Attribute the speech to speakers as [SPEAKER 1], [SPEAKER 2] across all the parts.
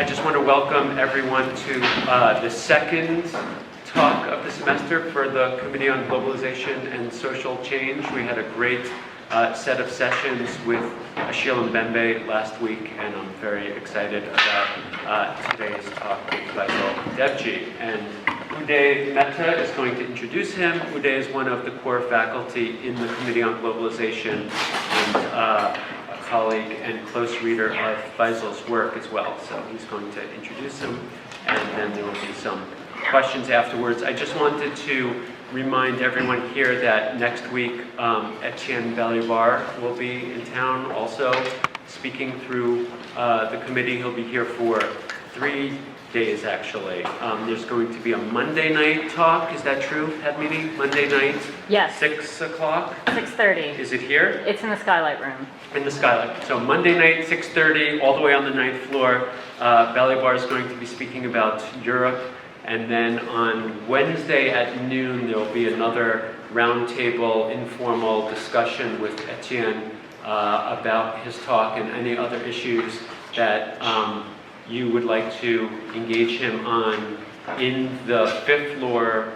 [SPEAKER 1] I just want to welcome everyone to the second talk of the semester for the Committee on Globalization and Social Change. We had a great set of sessions with Achille Mbembe last week, and I'm very excited about today's talk with Faisal Devji. And Uday Mehta is going to introduce him. Uday is one of the core faculty in the Committee on Globalization and a colleague and close reader of Faisal's work as well. So he's going to introduce him, and then there will be some questions afterwards. I just wanted to remind everyone here that next week Etienne Balibar will be in town also speaking through the committee. He'll be here for 3 days actually. There's going to be a Monday night talk, is that true, head meeting? Monday night?
[SPEAKER 2] Yes.
[SPEAKER 1] 6 o'clock?
[SPEAKER 2] 6:30.
[SPEAKER 1] Is it here?
[SPEAKER 2] It's in the Skylight Room.
[SPEAKER 1] In the Skylight. So Monday night, 6:30, all the way on the 9th floor. Balibar is going to be speaking about Europe. And then on Wednesday at noon, there will be another roundtable informal discussion with Etienne about his talk and any other issues that you would like to engage him on in the 5th floor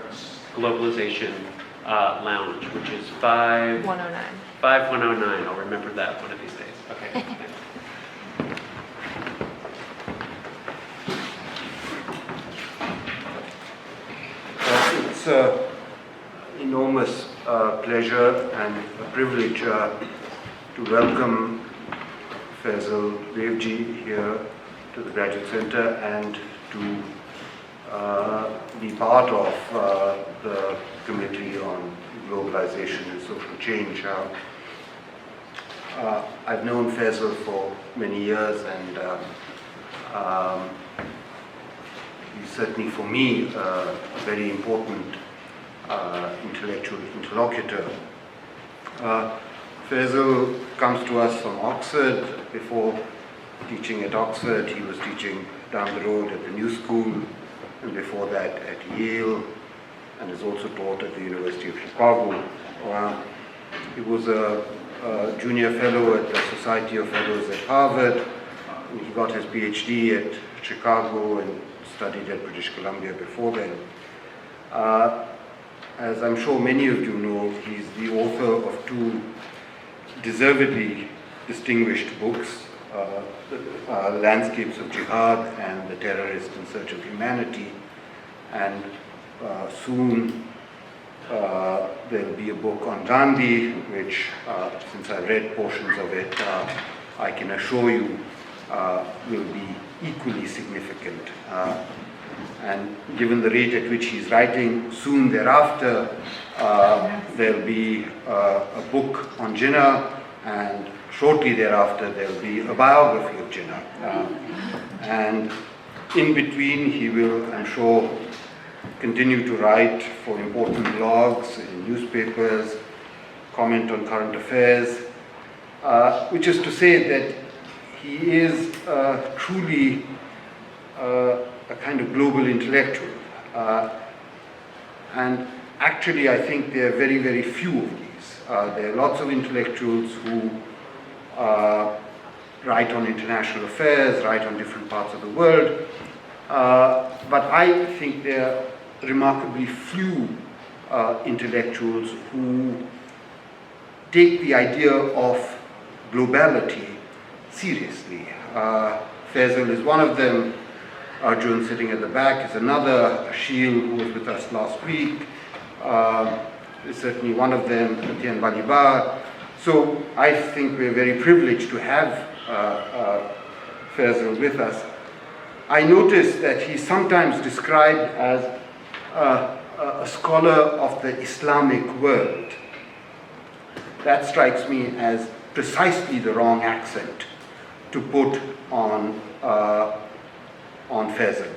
[SPEAKER 1] Globalization lounge, which is
[SPEAKER 2] 109.
[SPEAKER 1] 5109. I'll remember that one of these days. Okay, thanks.
[SPEAKER 3] It's an enormous pleasure and a privilege to welcome Faisal Devji here to the Graduate Center and to be part of the Committee on Globalization and Social Change. I've known Faisal for many years, and he's certainly for me a very important intellectual interlocutor. Faisal comes to us from Oxford. Before teaching at Oxford, he was teaching down the road at the New School, and before that at Yale, and has also taught at the University of Chicago. He was a junior fellow at the Society of Fellows at Harvard. He got his PhD at Chicago and studied at British Columbia before then. As I'm sure many of you know, he's the author of 2 deservedly distinguished books, Landscapes of Jihad and The Terrorist in Search of Humanity. And soon there'll be a book on Gandhi, which, since I've read portions of it, I can assure you will be equally significant. And given the rate at which he's writing, soon thereafter there'll be a book on Jinnah, and shortly thereafter there'll be a biography of Jinnah. And in between he will, I'm sure, continue to write for important blogs in newspapers, comment on current affairs, which is to say that he is truly a kind of global intellectual. And actually I think there are very, very few of these. There are lots of intellectuals who write on international affairs, write on different parts of the world, but I think there are remarkably few intellectuals who take the idea of globality seriously. Faisal is one of them. Arjun, sitting at the back, is another. Achille, who was with us last week, is certainly one of them. Etienne Balibar. So I think we're very privileged to have Faisal with us. I noticed that he's sometimes described as a scholar of the Islamic world. That strikes me as precisely the wrong accent to put on Faisal.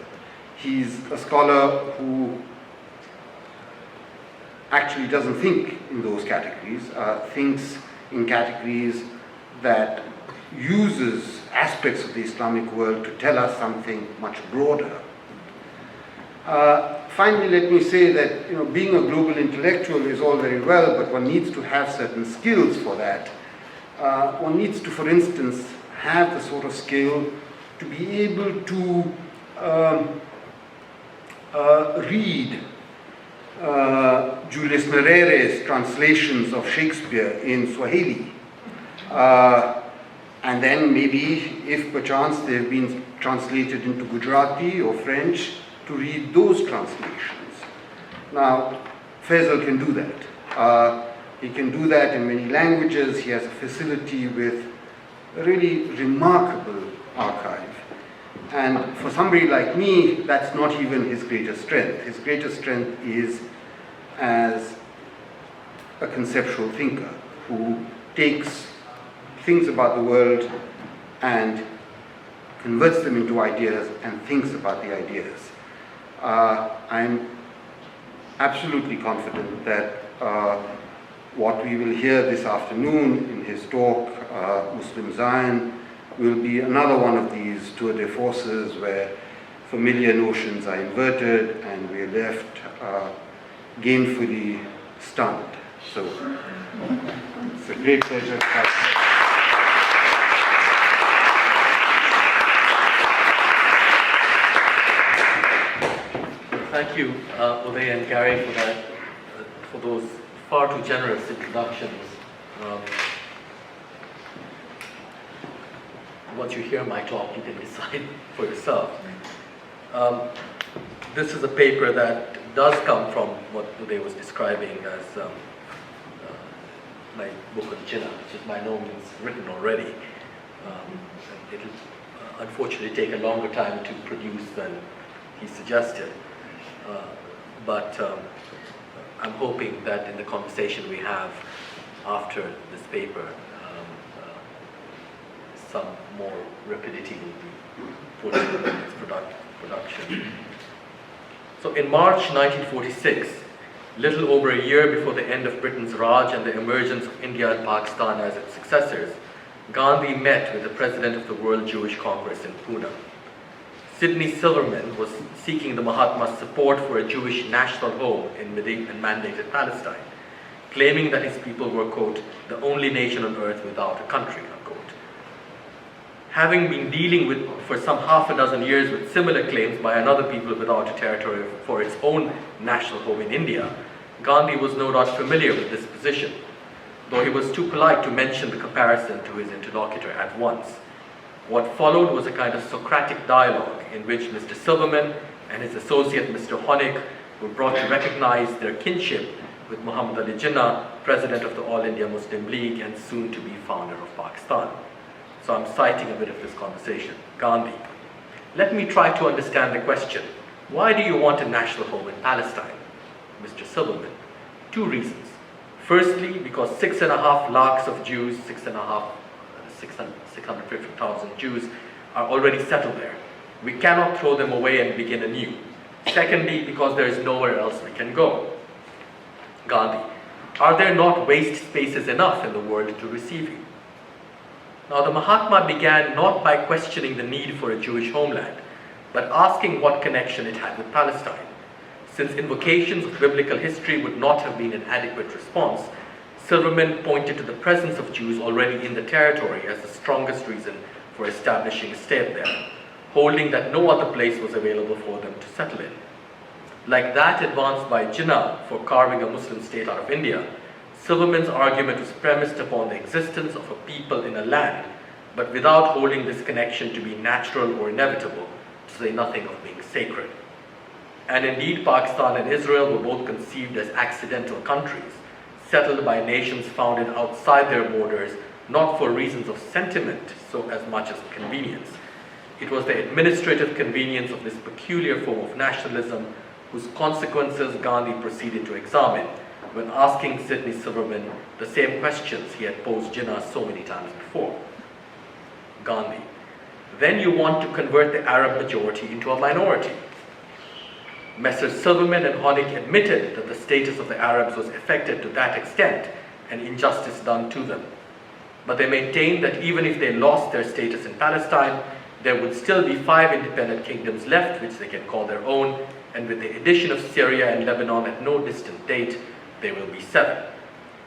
[SPEAKER 3] He's a scholar who actually doesn't think in those categories, thinks in categories that uses aspects of the Islamic world to tell us something much broader. Finally, let me say that being a global intellectual is all very well, but one needs to have certain skills for that. One needs to, for instance, have the sort of skill to be able to read Julius Nyerere's translations of Shakespeare in Swahili. And then maybe, if perchance they've been translated into Gujarati or French, to read those translations. Now, Faisal can do that. He can do that in many languages. He has a facility with a really remarkable archive. And for somebody like me, that's not even his greatest strength. His greatest strength is as a conceptual thinker who takes things about the world and converts them into ideas and thinks about the ideas. I'm absolutely confident that what we will hear this afternoon in his talk, Muslim Zion, will be another one of these tour de forces where familiar notions are inverted and we're left gainfully stunned. So it's a great pleasure to have.
[SPEAKER 4] Thank you, Uday and Gary, for that, for those far too generous introductions. Once you hear my talk, you can decide for yourself. This is a paper that does come from what Uday was describing as my book on Jinnah, which is by no means written already. It'll unfortunately take a longer time to produce than he suggested. But I'm hoping that in the conversation we have after this paper, some more rapidity will be put in its production. So in March 1946, little over a year before the end of Britain's Raj and the emergence of India and Pakistan as its successors, Gandhi met with the president of the World Jewish Congress in Pune. Sidney Silverman was seeking the Mahatma's support for a Jewish national home in mandated Palestine, claiming that his people were, quote, the only nation on earth without a country, unquote. Having been dealing for some half a dozen years with similar claims by another people without a territory for its own national home in India, Gandhi was no doubt familiar with this position, though he was too polite to mention the comparison to his interlocutor at once. What followed was a kind of Socratic dialogue in which Mr. Silverman and his associate Mr. Honig were brought to recognize their kinship with Muhammad Ali Jinnah, president of the All India Muslim League and soon to be founder of Pakistan. So I'm citing a bit of this conversation. Gandhi, let me try to understand the question. Why do you want a national home in Palestine? Mr. Silverman, two reasons. Firstly, because 6.5 lakhs of Jews, 650,000 Jews are already settled there. We cannot throw them away and begin anew. Secondly, because there is nowhere else we can go. Gandhi, are there not waste spaces enough in the world to receive you? Now the Mahatma began not by questioning the need for a Jewish homeland, but asking what connection it had with Palestine. Since invocations of biblical history would not have been an adequate response, Silverman pointed to the presence of Jews already in the territory as the strongest reason for establishing a state there, holding that no other place was available for them to settle in. Like that advanced by Jinnah for carving a Muslim state out of India, Silverman's argument was premised upon the existence of a people in a land, but without holding this connection to be natural or inevitable, to say nothing of being sacred. And indeed, Pakistan and Israel were both conceived as accidental countries, settled by nations founded outside their borders, not for reasons of sentiment so as much as convenience. It was the administrative convenience of this peculiar form of nationalism whose consequences Gandhi proceeded to examine when asking Sidney Silverman the same questions he had posed Jinnah so many times before. Gandhi, then you want to convert the Arab majority into a minority. Messrs. Silverman and Honig admitted that the status of the Arabs was affected to that extent and injustice done to them. But they maintained that even if they lost their status in Palestine, there would still be 5 independent kingdoms left which they can call their own, and with the addition of Syria and Lebanon at no distant date, there will be 7.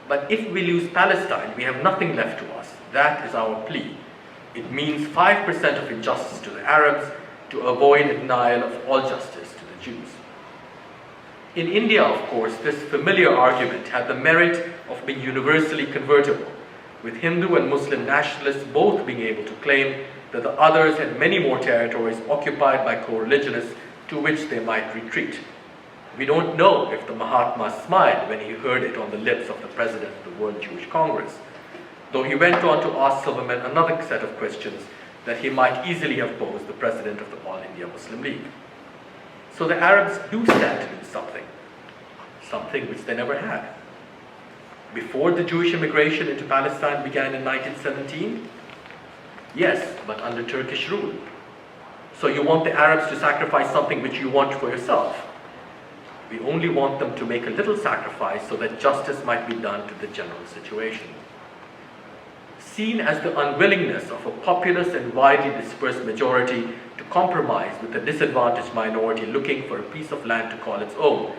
[SPEAKER 4] But if we lose Palestine, we have nothing left to us. That is our plea. It means 5% of injustice to the Arabs to avoid a denial of all justice to the Jews. In India, of course, this familiar argument had the merit of being universally convertible, with Hindu and Muslim nationalists both being able to claim that the others had many more territories occupied by co-religionists to which they might retreat. We don't know if the Mahatma smiled when he heard it on the lips of the president of the World Jewish Congress, though he went on to ask Silverman another set of questions that he might easily have posed the president of the All India Muslim League. So the Arabs do stand to do something which they never had. Before the Jewish immigration into Palestine began in 1917? Yes, but under Turkish rule. So you want the Arabs to sacrifice something which you want for yourself. We only want them to make a little sacrifice so that justice might be done to the general situation. Seen as the unwillingness of a populous and widely dispersed majority to compromise with a disadvantaged minority looking for a piece of land to call its own,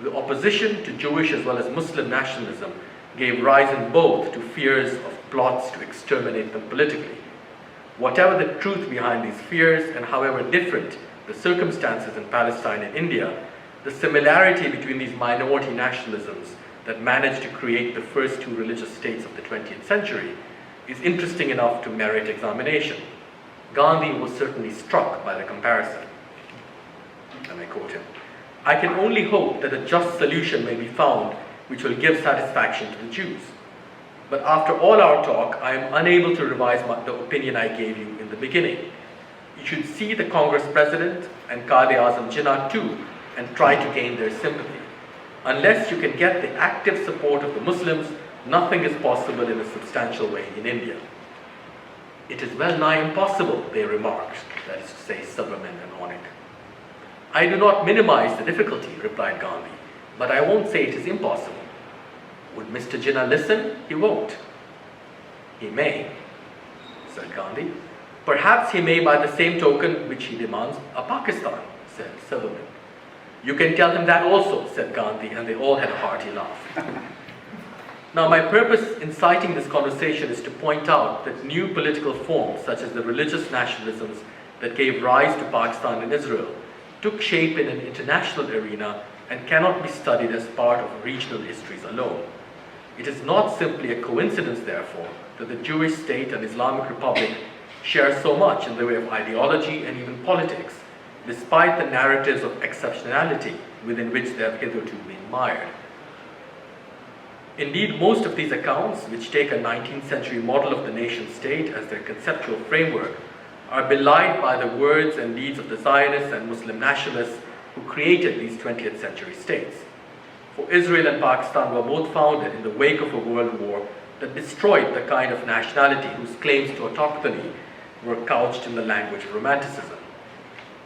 [SPEAKER 4] the opposition to Jewish as well as Muslim nationalism gave rise in both to fears of plots to exterminate them politically. Whatever the truth behind these fears, and however different the circumstances in Palestine and India, the similarity between these minority nationalisms that managed to create the first two religious states of the 20th century is interesting enough to merit examination. Gandhi was certainly struck by the comparison. And I quote him, "I can only hope that a just solution may be found which will give satisfaction to the Jews. But after all our talk, I am unable to revise the opinion I gave you in the beginning. You should see the Congress President and Quaid-e-Azam Jinnah too and try to gain their sympathy. Unless you can get the active support of the Muslims, nothing is possible in a substantial way in India." "It is well nigh impossible," they remarked, that is to say Silverman and Honeck. "I do not minimize the difficulty," replied Gandhi, "but I won't say it is impossible. Would Mr. Jinnah listen? He won't." "He may," said Gandhi. "Perhaps he may by the same token which he demands a Pakistan," said Silverman. "You can tell him that also," said Gandhi, and they all had a hearty laugh. Now, my purpose in citing this conversation is to point out that new political forms, such as the religious nationalisms that gave rise to Pakistan and Israel, took shape in an international arena and cannot be studied as part of regional histories alone. It is not simply a coincidence, therefore, that the Jewish state and Islamic Republic share so much in the way of ideology and even politics, despite the narratives of exceptionality within which they have hitherto been mired. Indeed, most of these accounts, which take a 19th century model of the nation state as their conceptual framework, are belied by the words and deeds of the Zionists and Muslim nationalists who created these 20th century states. For Israel and Pakistan were both founded in the wake of a world war that destroyed the kind of nationality whose claims to autochthony were couched in the language of Romanticism.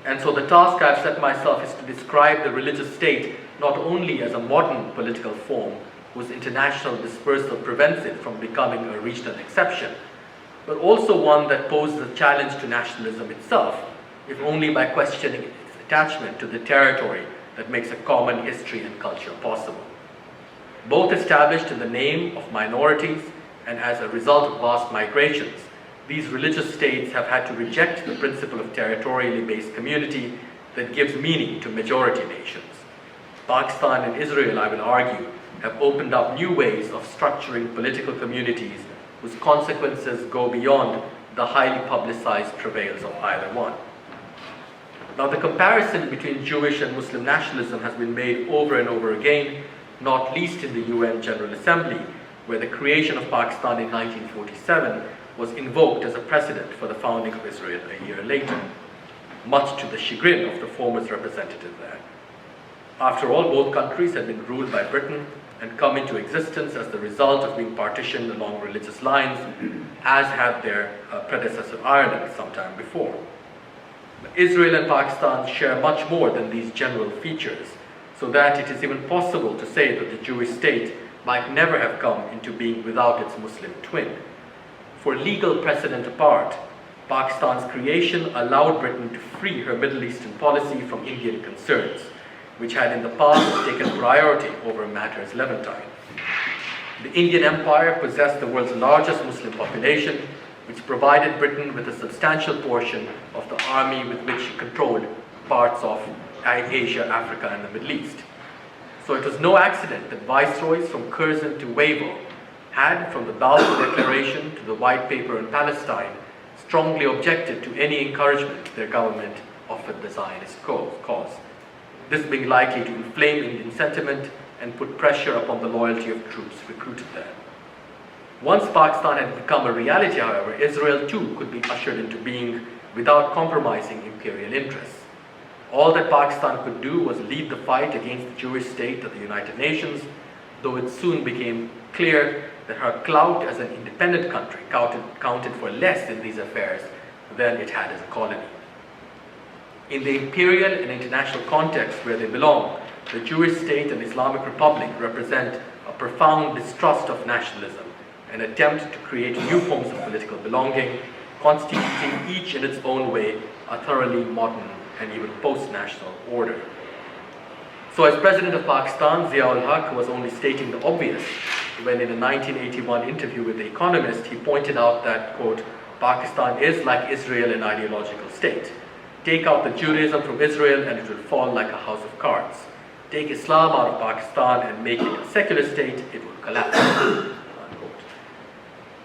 [SPEAKER 4] And so the task I've set myself is to describe the religious state not only as a modern political form whose international dispersal prevents it from becoming a regional exception, but also one that poses a challenge to nationalism itself, if only by questioning its attachment to the territory that makes a common history and culture possible. Both established in the name of minorities and as a result of vast migrations, these religious states have had to reject the principle of territorially based community that gives meaning to majority nations. Pakistan and Israel, I will argue, have opened up new ways of structuring political communities whose consequences go beyond the highly publicized travails of either one. Now, the comparison between Jewish and Muslim nationalism has been made over and over again, not least in the UN General Assembly, where the creation of Pakistan in 1947 was invoked as a precedent for the founding of Israel a year later, much to the chagrin of the former's representative there. After all, both countries had been ruled by Britain and come into existence as the result of being partitioned along religious lines, as had their predecessor Ireland sometime before. But Israel and Pakistan share much more than these general features, so that it is even possible to say that the Jewish state might never have come into being without its Muslim twin. For legal precedent apart, Pakistan's creation allowed Britain to free her Middle Eastern policy from Indian concerns, which had in the past taken priority over matters Levantine. The Indian Empire possessed the world's largest Muslim population, which provided Britain with a substantial portion of the army with which she controlled parts of Asia, Africa, and the Middle East. So it was no accident that viceroys from Curzon to Wavell had, from the Balfour Declaration to the White Paper on Palestine, strongly objected to any encouragement their government offered the Zionist cause, this being likely to inflame Indian sentiment and put pressure upon the loyalty of troops recruited there. Once Pakistan had become a reality, however, Israel too could be ushered into being without compromising imperial interests. All that Pakistan could do was lead the fight against the Jewish state at the United Nations, though it soon became clear that her clout as an independent country counted for less in these affairs than it had as a colony. In the imperial and international context where they belong, the Jewish state and Islamic Republic represent a profound distrust of nationalism, an attempt to create new forms of political belonging, constituting each in its own way a thoroughly modern and even post-national order. So as President of Pakistan, Zia-ul-Haq was only stating the obvious when in a 1981 interview with The Economist, he pointed out that, quote, Pakistan is like Israel, an ideological state. Take out the Judaism from Israel and it will fall like a house of cards. Take Islam out of Pakistan and make it a secular state, it will collapse. Unquote.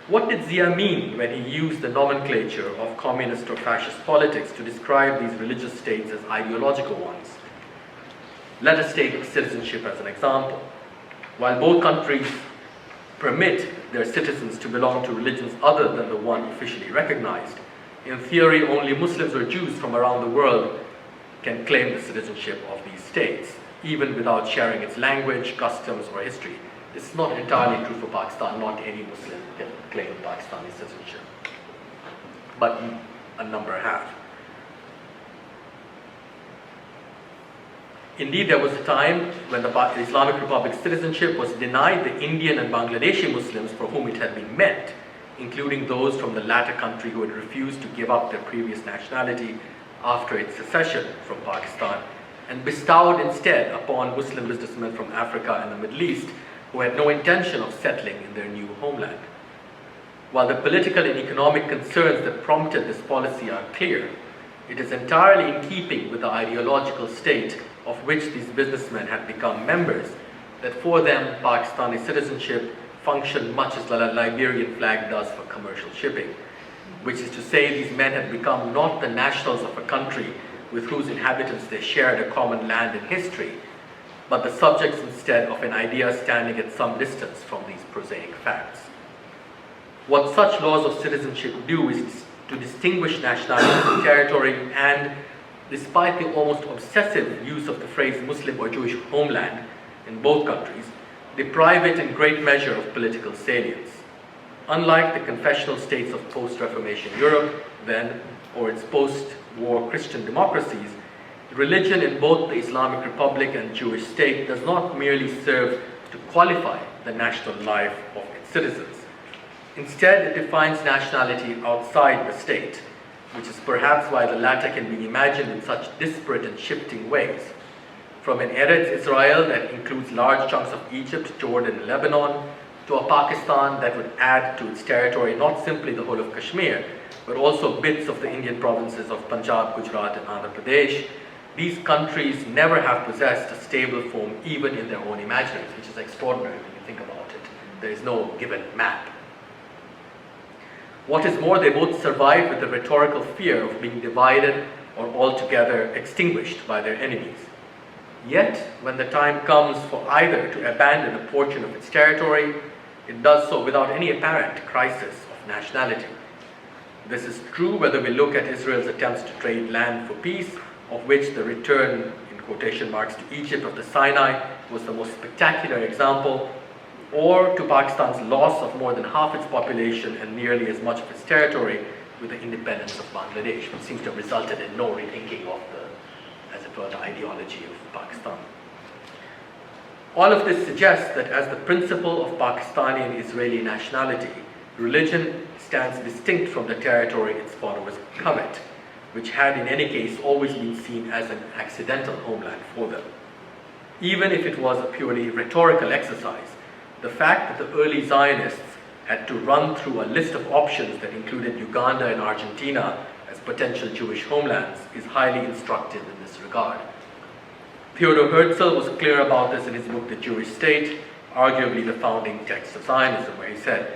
[SPEAKER 4] What did Zia mean when he used the nomenclature of communist or fascist politics to describe these religious states as ideological ones? Let us take citizenship as an example. While both countries permit their citizens to belong to religions other than the one officially recognized, in theory only Muslims or Jews from around the world can claim the citizenship of these states, even without sharing its language, customs, or history. This is not entirely true for Pakistan. Not any Muslim can claim Pakistani citizenship, but a number have. Indeed, there was a time when the Islamic Republic's citizenship was denied the Indian and Bangladeshi Muslims for whom it had been meant, including those from the latter country who had refused to give up their previous nationality after its secession from Pakistan, and bestowed instead upon Muslim businessmen from Africa and the Middle East who had no intention of settling in their new homeland. While the political and economic concerns that prompted this policy are clear, it is entirely in keeping with the ideological state of which these businessmen had become members that for them Pakistani citizenship functioned much as the Liberian flag does for commercial shipping, which is to say these men had become not the nationals of a country with whose inhabitants they shared a common land and history, but the subjects instead of an idea standing at some distance from these prosaic facts. What such laws of citizenship do is to distinguish nationality from territory and, despite the almost obsessive use of the phrase Muslim or Jewish homeland in both countries, deprive it in great measure of political salience. Unlike the confessional states of post-Reformation Europe then, or its post-war Christian democracies, religion in both the Islamic Republic and Jewish state does not merely serve to qualify the national life of its citizens. Instead, it defines nationality outside the state, which is perhaps why the latter can be imagined in such disparate and shifting ways. From an Eretz Israel that includes large chunks of Egypt, Jordan, and Lebanon, to a Pakistan that would add to its territory not simply the whole of Kashmir, but also bits of the Indian provinces of Punjab, Gujarat, and Andhra Pradesh, these countries never have possessed a stable form even in their own imaginaries, which is extraordinary when you think about it. There is no given map. What is more, they both survive with the rhetorical fear of being divided or altogether extinguished by their enemies. Yet, when the time comes for either to abandon a portion of its territory, it does so without any apparent crisis of nationality. This is true whether we look at Israel's attempts to trade land for peace, of which the return, in quotation marks, to Egypt of the Sinai was the most spectacular example, or to Pakistan's loss of more than half its population and nearly as much of its territory with the independence of Bangladesh, which seems to have resulted in no rethinking of the, as it were, the ideology of Pakistan. All of this suggests that as the principle of Pakistani and Israeli nationality, religion stands distinct from the territory its followers covet, which had in any case always been seen as an accidental homeland for them. Even if it was a purely rhetorical exercise, the fact that the early Zionists had to run through a list of options that included Uganda and Argentina as potential Jewish homelands is highly instructive in this regard. Theodor Herzl was clear about this in his book, The Jewish State, arguably the founding text of Zionism, where he said,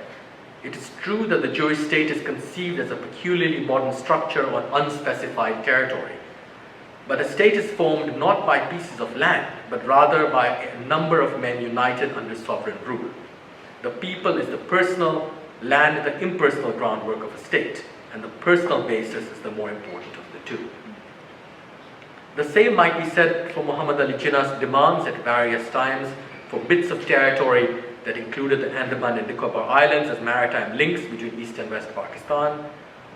[SPEAKER 4] "It is true that the Jewish state is conceived as a peculiarly modern structure on unspecified territory. But a state is formed not by pieces of land, but rather by a number of men united under sovereign rule. The people is the personal, land the impersonal groundwork of a state, and the personal basis is the more important of the two." The same might be said for Muhammad Ali Jinnah's demands at various times for bits of territory that included the Andaman and Nicobar Islands as maritime links between East and West Pakistan,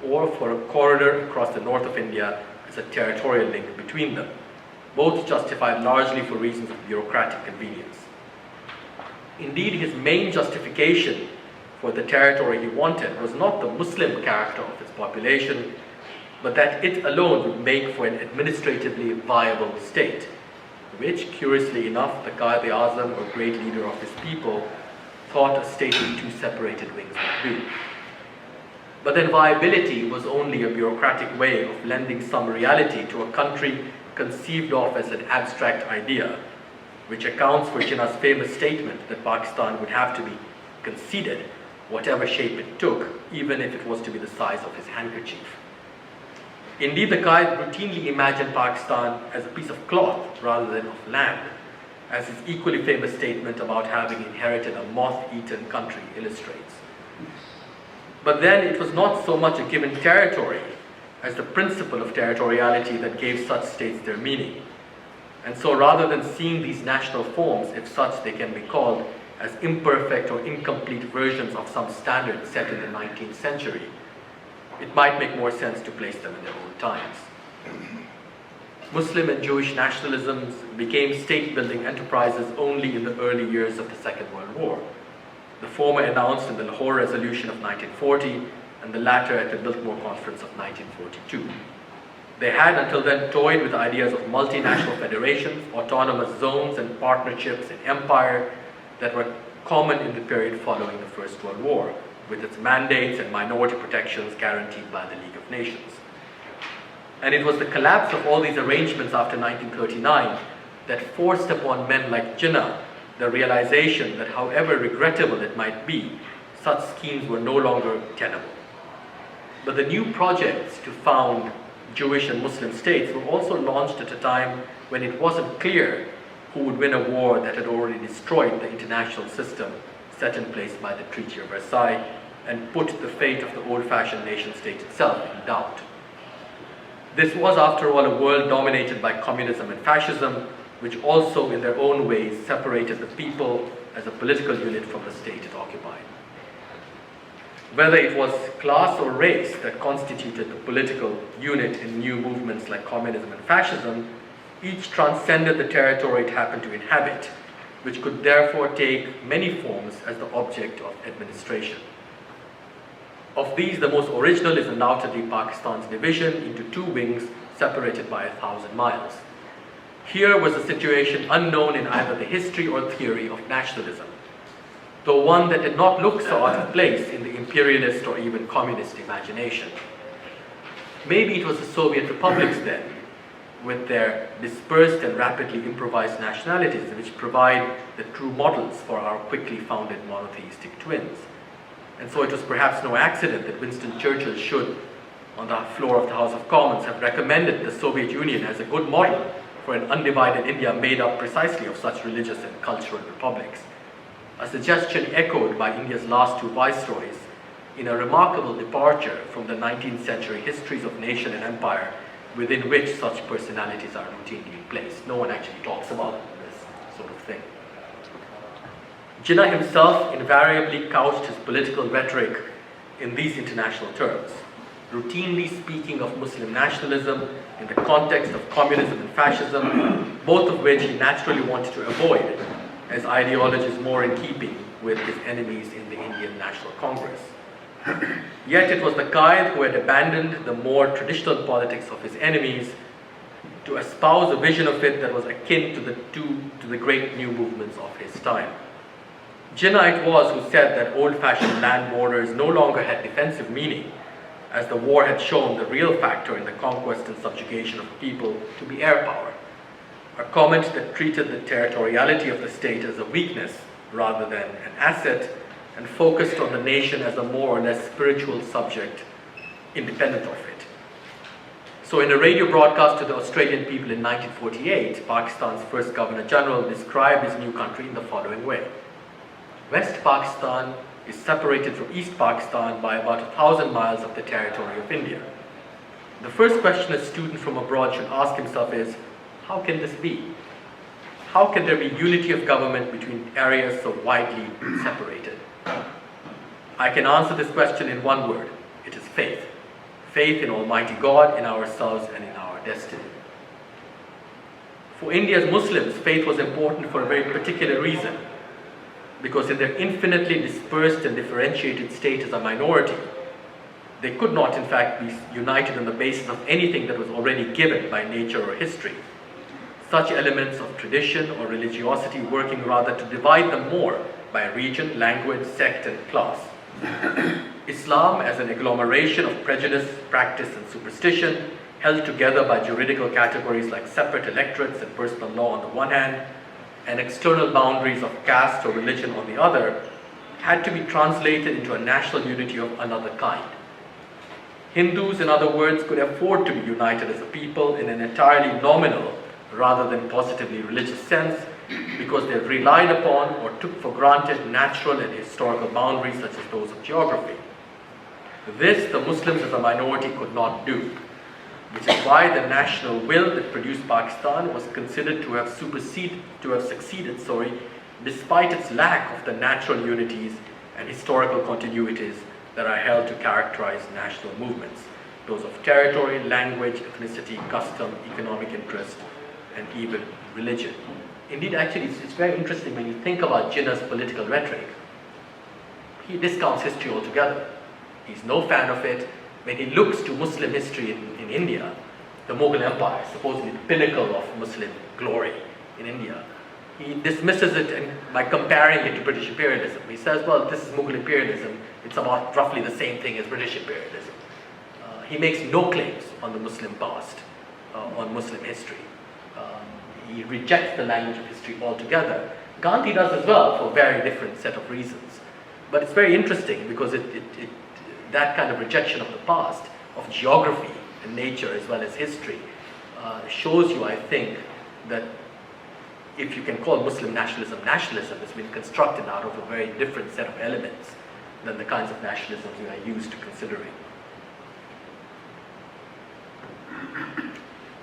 [SPEAKER 4] or for a corridor across the north of India as a territorial link between them, both justified largely for reasons of bureaucratic convenience. Indeed, his main justification for the territory he wanted was not the Muslim character of its population, but that it alone would make for an administratively viable state, which, curiously enough, the Qaid-e-Azam, or great leader of his people, thought a state with two separated wings would be. But then viability was only a bureaucratic way of lending some reality to a country conceived of as an abstract idea, which accounts for Jinnah's famous statement that Pakistan would have to be conceded, whatever shape it took, even if it was to be the size of his handkerchief. Indeed, the Qaid routinely imagined Pakistan as a piece of cloth rather than of land, as his equally famous statement about having inherited a moth-eaten country illustrates. But then it was not so much a given territory as the principle of territoriality that gave such states their meaning. And so rather than seeing these national forms, if such they can be called, as imperfect or incomplete versions of some standard set in the 19th century, it might make more sense to place them in their own times. Muslim and Jewish nationalisms became state-building enterprises only in the early years of the Second World War. The former announced in the Lahore Resolution of 1940 and the latter at the Biltmore Conference of 1942. They had until then toyed with ideas of multinational federations, autonomous zones, and partnerships in empire that were common in the period following the First World War, with its mandates and minority protections guaranteed by the League of Nations. And it was the collapse of all these arrangements after 1939 that forced upon men like Jinnah the realization that however regrettable it might be, such schemes were no longer tenable. But the new projects to found Jewish and Muslim states were also launched at a time when it wasn't clear who would win a war that had already destroyed the international system set in place by the Treaty of Versailles and put the fate of the old-fashioned nation-state itself in doubt. This was, after all, a world dominated by communism and fascism, which also, in their own ways, separated the people as a political unit from the state it occupied. Whether it was class or race that constituted the political unit in new movements like communism and fascism, each transcended the territory it happened to inhabit, which could therefore take many forms as the object of administration. Of these, the most original is undoubtedly Pakistan's division into two wings separated by 1,000 miles. Here was a situation unknown in either the history or theory of nationalism, though one that did not look so out of place in the imperialist or even communist imagination. Maybe it was the Soviet republics then, with their dispersed and rapidly improvised nationalities, which provide the true models for our quickly founded monotheistic twins. And so it was perhaps no accident that Winston Churchill should, on the floor of the House of Commons, have recommended the Soviet Union as a good model for an undivided India made up precisely of such religious and cultural republics. A suggestion echoed by India's last two viceroys in a remarkable departure from the 19th century histories of nation and empire within which such personalities are routinely placed. No one actually talks about this sort of thing. Jinnah himself invariably couched his political rhetoric in these international terms, routinely speaking of Muslim nationalism in the context of communism and fascism, both of which he naturally wanted to avoid as ideologies more in keeping with his enemies in the Indian National Congress. Yet it was the Qaid who had abandoned the more traditional politics of his enemies to espouse a vision of it that was akin to the great new movements of his time. Jinnah it was who said that old-fashioned land borders no longer had defensive meaning, as the war had shown the real factor in the conquest and subjugation of people to be air power, a comment that treated the territoriality of the state as a weakness rather than an asset, and focused on the nation as a more or less spiritual subject independent of it. So in a radio broadcast to the Australian people in 1948, Pakistan's first Governor-General described his new country in the following way. West Pakistan is separated from East Pakistan by about 1,000 miles of the territory of India. The first question a student from abroad should ask himself is, how can this be? How can there be unity of government between areas so widely separated? I can answer this question in one word. It is faith. Faith in Almighty God, in ourselves, and in our destiny. For India's Muslims, faith was important for a very particular reason. Because in their infinitely dispersed and differentiated state as a minority, they could not in fact be united on the basis of anything that was already given by nature or history. Such elements of tradition or religiosity working rather to divide them more by region, language, sect, and class. Islam, as an agglomeration of prejudice, practice, and superstition, held together by juridical categories like separate electorates and personal law on the one hand, and external boundaries of caste or religion on the other, had to be translated into a national unity of another kind. Hindus, in other words, could afford to be united as a people in an entirely nominal rather than positively religious sense, because they relied upon or took for granted natural and historical boundaries such as those of geography. This the Muslims as a minority could not do, which is why the national will that produced Pakistan was considered to have succeeded, despite its lack of the natural unities and historical continuities that are held to characterize national movements, those of territory, language, ethnicity, custom, economic interest, and even religion. Indeed, actually, it's very interesting when you think about Jinnah's political rhetoric. He discounts history altogether. He's no fan of it. When he looks to Muslim history in India, the Mughal Empire, supposedly the pinnacle of Muslim glory in India, he dismisses it by comparing it to British imperialism. He says, well, this is Mughal imperialism. It's about roughly the same thing as British imperialism. He makes no claims on the Muslim past, on Muslim history. He rejects the language of history altogether. Gandhi does as well for a very different set of reasons. But it's very interesting because that kind of rejection of the past, of geography and nature as well as history, shows you, I think, that if you can call Muslim nationalism nationalism, it's been constructed out of a very different set of elements than the kinds of nationalisms we are used to considering.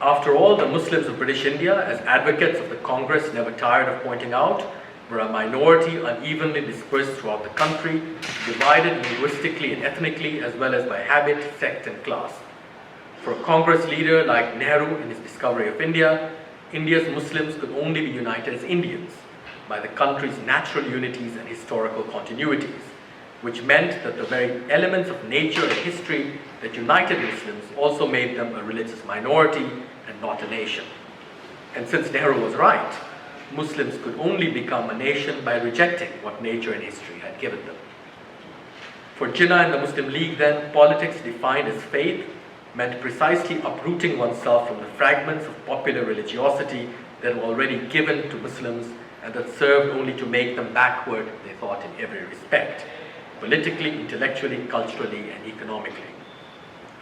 [SPEAKER 4] After all, the Muslims of British India, as advocates of the Congress never tired of pointing out, were a minority unevenly dispersed throughout the country, divided linguistically and ethnically as well as by habit, sect, and class. For a Congress leader like Nehru in his discovery of India, India's Muslims could only be united as Indians by the country's natural unities and historical continuities, which meant that the very elements of nature and history that united Muslims also made them a religious minority and not a nation. And since Nehru was right, Muslims could only become a nation by rejecting what nature and history had given them. For Jinnah and the Muslim League then, politics defined as faith meant precisely uprooting oneself from the fragments of popular religiosity that were already given to Muslims and that served only to make them backward, they thought, in every respect, politically, intellectually, culturally, and economically.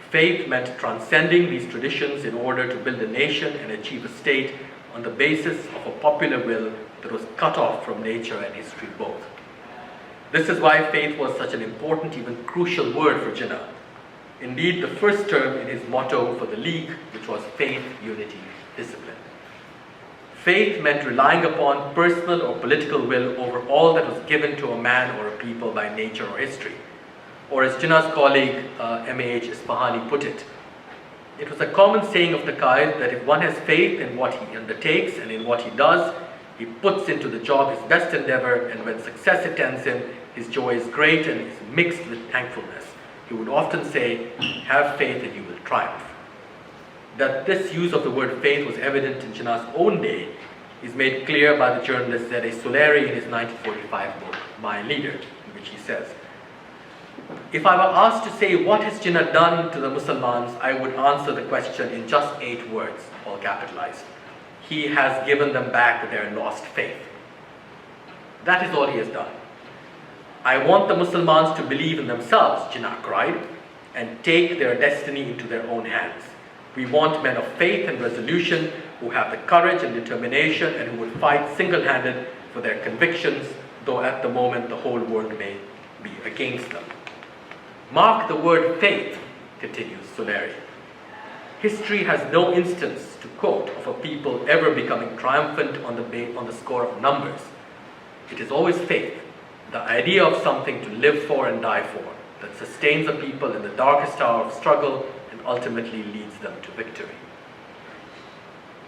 [SPEAKER 4] Faith meant transcending these traditions in order to build a nation and achieve a state on the basis of a popular will that was cut off from nature and history both. This is why faith was such an important, even crucial word for Jinnah. Indeed, the first term in his motto for the League, which was faith, unity, discipline. Faith meant relying upon personal or political will over all that was given to a man or a people by nature or history. Or as Jinnah's colleague M.A.H. Isfahani put it, it was a common saying of the kind that if one has faith in what he undertakes and in what he does, he puts into the job his best endeavor, and when success attends him, his joy is great and is mixed with thankfulness. He would often say, have faith and you will triumph. That this use of the word faith was evident in Jinnah's own day is made clear by the journalist Zede Suleri in his 1945 book, my leader, in which he says, if I were asked to say what has Jinnah done to the Muslims, I would answer the question in just 8 words, all capitalized. He has given them back their lost faith. That is all he has done. I want the Muslims to believe in themselves, Jinnah cried, and take their destiny into their own hands. We want men of faith and resolution who have the courage and determination and who would fight single-handed for their convictions, though at the moment the whole world may be against them. Mark the word faith, continues Suleri. History has no instance, to quote, of a people ever becoming triumphant on the score of numbers. It is always faith, the idea of something to live for and die for, that sustains a people in the darkest hour of struggle and ultimately leads them to victory.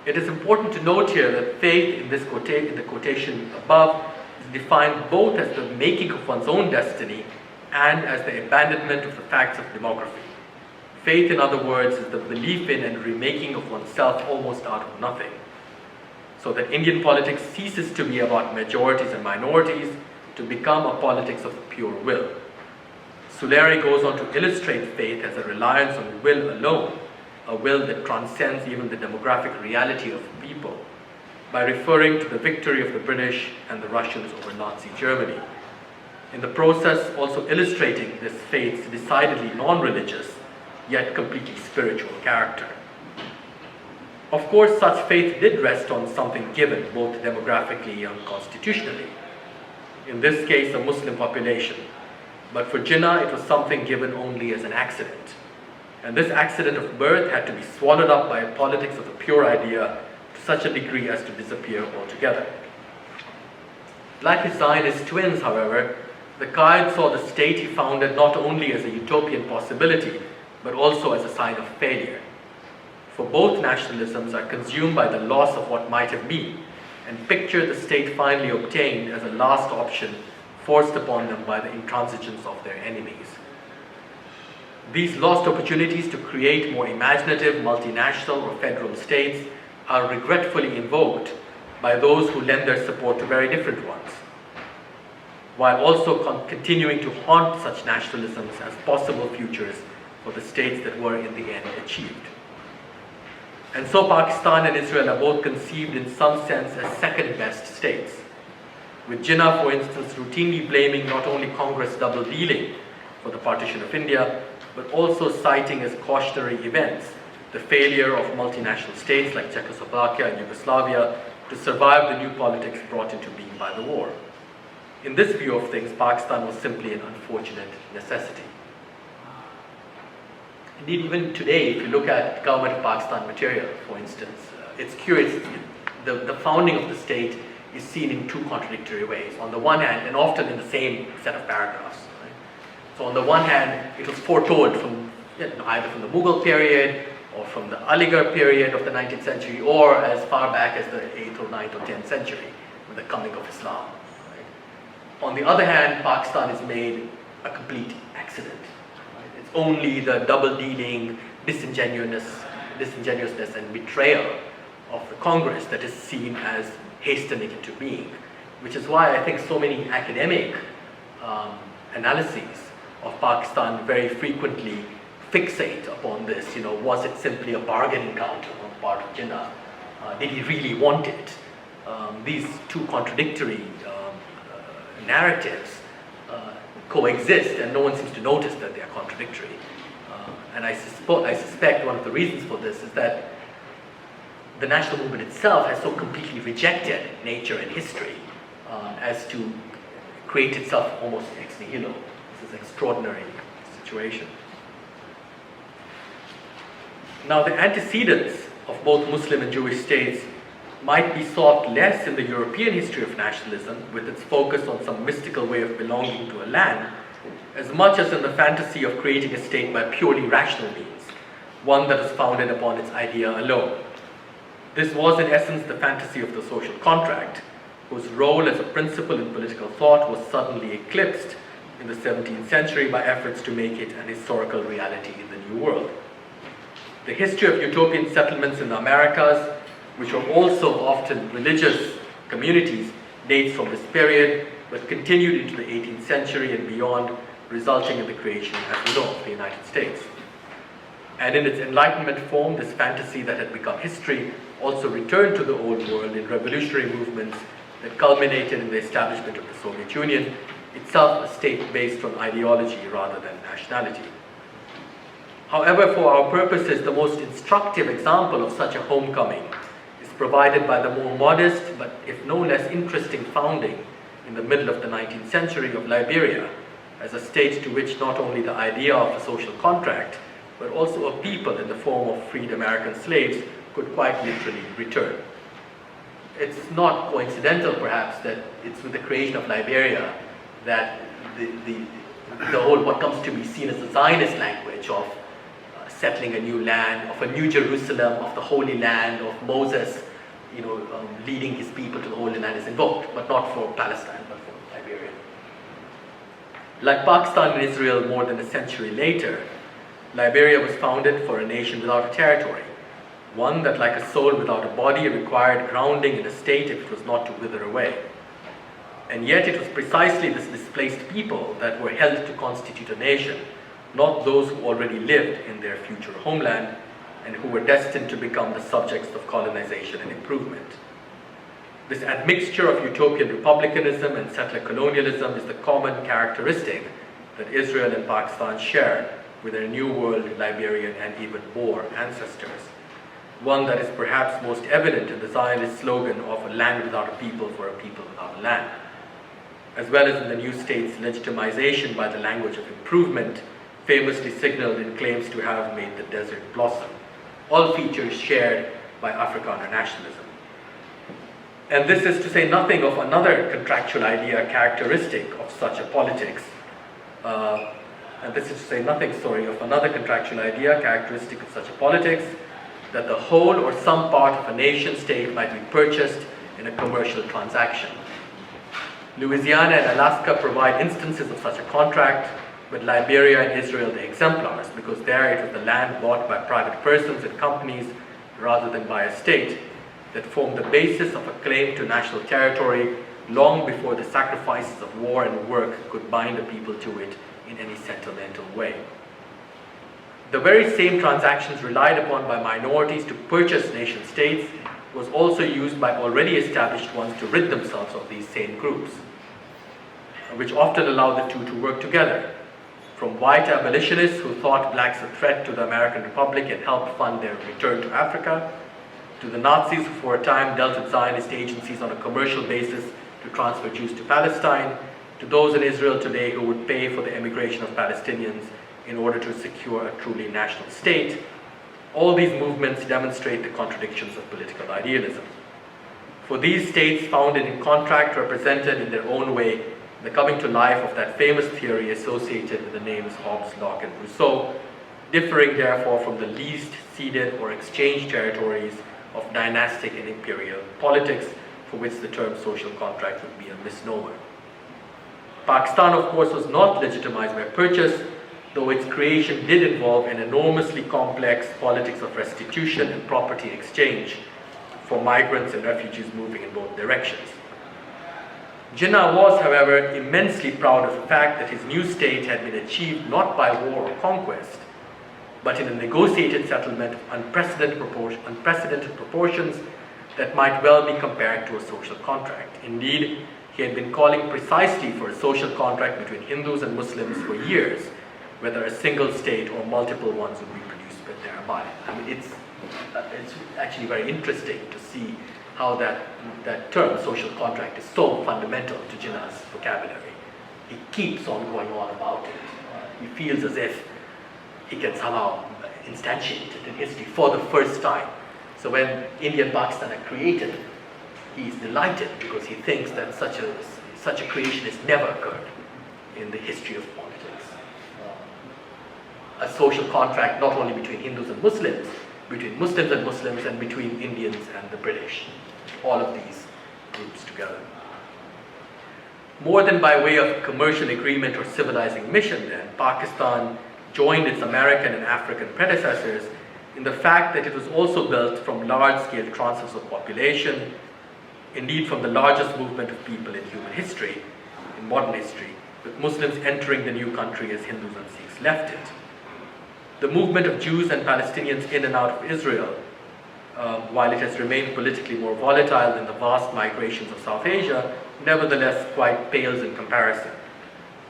[SPEAKER 4] It is important to note here that faith in the quotation above is defined both as the making of one's own destiny and as the abandonment of the facts of demography. Faith, in other words, is the belief in and remaking of oneself almost out of nothing, so that Indian politics ceases to be about majorities and minorities to become a politics of pure will. Suleri goes on to illustrate faith as a reliance on will alone, a will that transcends even the demographic reality of people, by referring to the victory of the British and the Russians over Nazi Germany. In the process, also illustrating this faith's decidedly non-religious, yet completely spiritual character. Of course, such faith did rest on something given, both demographically and constitutionally. In this case, a Muslim population. But for Jinnah, it was something given only as an accident. And this accident of birth had to be swallowed up by a politics of the pure idea to such a degree as to disappear altogether. Like his Zionist twins, however, the Qaid saw the state he founded not only as a utopian possibility, but also as a sign of failure. For both nationalisms are consumed by the loss of what might have been, and picture the state finally obtained as a last option forced upon them by the intransigence of their enemies. These lost opportunities to create more imaginative multinational or federal states are regretfully invoked by those who lend their support to very different ones, while also continuing to haunt such nationalisms as possible futures for the states that were in the end achieved. And so Pakistan and Israel are both conceived in some sense as second-best states, with Jinnah, for instance, routinely blaming not only Congress double-dealing for the partition of India, but also citing as cautionary events the failure of multinational states like Czechoslovakia and Yugoslavia to survive the new politics brought into being by the war. In this view of things, Pakistan was simply an unfortunate necessity. Indeed, even today, if you look at government of Pakistan material, for instance, it's curious, the founding of the state is seen in 2 contradictory ways. On the one hand, and often in the same set of paragraphs. Right? So on the one hand, it was foretold from either from the Mughal period or from the Aligarh period of the 19th century, or as far back as the 8th or 9th or 10th century, with the coming of Islam. Right? On the other hand, Pakistan is made a complete accident. Right? It's only the double-dealing, disingenuousness and betrayal of the Congress that is seen as hastening into being, which is why I think so many academic analyses of Pakistan very frequently fixate upon this. Was it simply a bargaining counter on the part of Jinnah? Did he really want it? These 2 contradictory narratives coexist, and no one seems to notice that they are contradictory. And I suspect one of the reasons for this is that the national movement itself has so completely rejected nature and history as to create itself almost ex nihilo. This is an extraordinary situation. Now, the antecedents of both Muslim and Jewish states might be sought less in the European history of nationalism, with its focus on some mystical way of belonging to a land, as much as in the fantasy of creating a state by purely rational means, one that is founded upon its idea alone. This was in essence the fantasy of the social contract, whose role as a principle in political thought was suddenly eclipsed in the 17th century by efforts to make it an historical reality in the New World. The history of utopian settlements in the Americas, which were also often religious communities, dates from this period, but continued into the 18th century and beyond, resulting in the creation, as we know, of the United States. And in its Enlightenment form, this fantasy that had become history also returned to the old world in revolutionary movements that culminated in the establishment of the Soviet Union, itself a state based on ideology rather than nationality. However, for our purposes, the most instructive example of such a homecoming is provided by the more modest, but if no less interesting founding in the middle of the 19th century of Liberia, as a state to which not only the idea of a social contract, but also a people in the form of freed American slaves could quite literally return. It's not coincidental, perhaps, that it's with the creation of Liberia that the whole, what comes to be seen as the Zionist language of settling a new land, of a new Jerusalem, of the Holy Land, of Moses, leading his people to the Holy Land is invoked, but not for Palestine, but for Liberia. Like Pakistan and Israel more than a century later, Liberia was founded for a nation without a territory, one that, like a soul without a body, required grounding in a state if it was not to wither away. And yet it was precisely this displaced people that were held to constitute a nation, not those who already lived in their future homeland and who were destined to become the subjects of colonization and improvement. This admixture of utopian republicanism and settler colonialism is the common characteristic that Israel and Pakistan share with their New World, Liberian, and even Boer ancestors. One that is perhaps most evident in the Zionist slogan of a land without a people for a people without a land, as well as in the new state's legitimization by the language of improvement, famously signaled in claims to have made the desert blossom, all features shared by Afrikaner nationalism. And this is to say nothing of another contractual idea characteristic of such a politics, of another contractual idea characteristic of such a politics, that the whole or some part of a nation state might be purchased in a commercial transaction. Louisiana and Alaska provide instances of such a contract, but Liberia and Israel the exemplars, because there it was the land bought by private persons and companies rather than by a state that formed the basis of a claim to national territory long before the sacrifices of war and work could bind a people to it in any sentimental way. The very same transactions relied upon by minorities to purchase nation states was also used by already established ones to rid themselves of these same groups, which often allowed the two to work together. From white abolitionists who thought blacks a threat to the American Republic and helped fund their return to Africa, to the Nazis who for a time dealt with Zionist agencies on a commercial basis to transfer Jews to Palestine, to those in Israel today who would pay for the emigration of Palestinians in order to secure a truly national state. All these movements demonstrate the contradictions of political idealism. For these states founded in contract represented in their own way the coming to life of that famous theory associated with the names Hobbes, Locke, and Rousseau, differing therefore from the least ceded or exchanged territories of dynastic and imperial politics, for which the term social contract would be a misnomer. Pakistan, of course, was not legitimized by purchase, though its creation did involve an enormously complex politics of restitution and property exchange for migrants and refugees moving in both directions. Jinnah was, however, immensely proud of the fact that his new state had been achieved not by war or conquest, but in a negotiated settlement of unprecedented proportions that might well be compared to a social contract. Indeed, he had been calling precisely for a social contract between Hindus and Muslims for years, whether a single state or multiple ones would be produced thereby. I mean, it's actually very interesting to see how that term, social contract, is so fundamental to Jinnah's vocabulary. He keeps on going on about it. He feels as if he can somehow instantiate it in history for the first time. So when India and Pakistan are created, he's delighted because he thinks that such a creation has never occurred in the history of politics. A social contract not only between Hindus and Muslims, between Muslims and Muslims, and between Indians and the British. All of these groups together. More than by way of commercial agreement or civilizing mission then, Pakistan joined its American and African predecessors in the fact that it was also built from large-scale transfers of population, indeed from the largest movement of people in human history, in modern history, with Muslims entering the new country as Hindus and Sikhs left it. The movement of Jews and Palestinians in and out of Israel, while it has remained politically more volatile than the vast migrations of South Asia, nevertheless quite pales in comparison.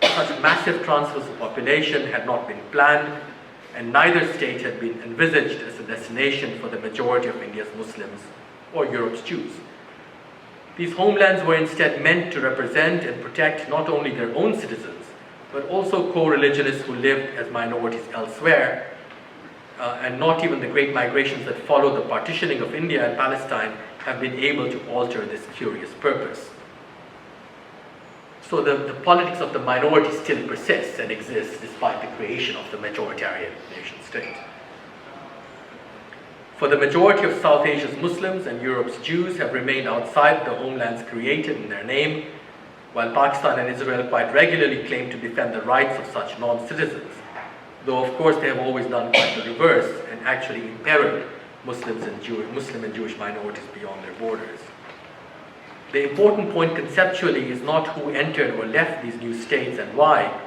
[SPEAKER 4] Such massive transfers of population had not been planned, and neither state had been envisaged as a destination for the majority of India's Muslims or Europe's Jews. These homelands were instead meant to represent and protect not only their own citizens, but also co-religionists who lived as minorities elsewhere, and not even the great migrations that followed the partitioning of India and Palestine have been able to alter this curious purpose. So the politics of the minority still persists and exists despite the creation of the majoritarian nation state. For the majority of South Asia's Muslims and Europe's Jews have remained outside the homelands created in their name, while Pakistan and Israel quite regularly claim to defend the rights of such non-citizens, though of course they have always done quite the reverse and actually imperiled Muslim and Jewish minorities beyond their borders. The important point conceptually is not who entered or left these new states and why,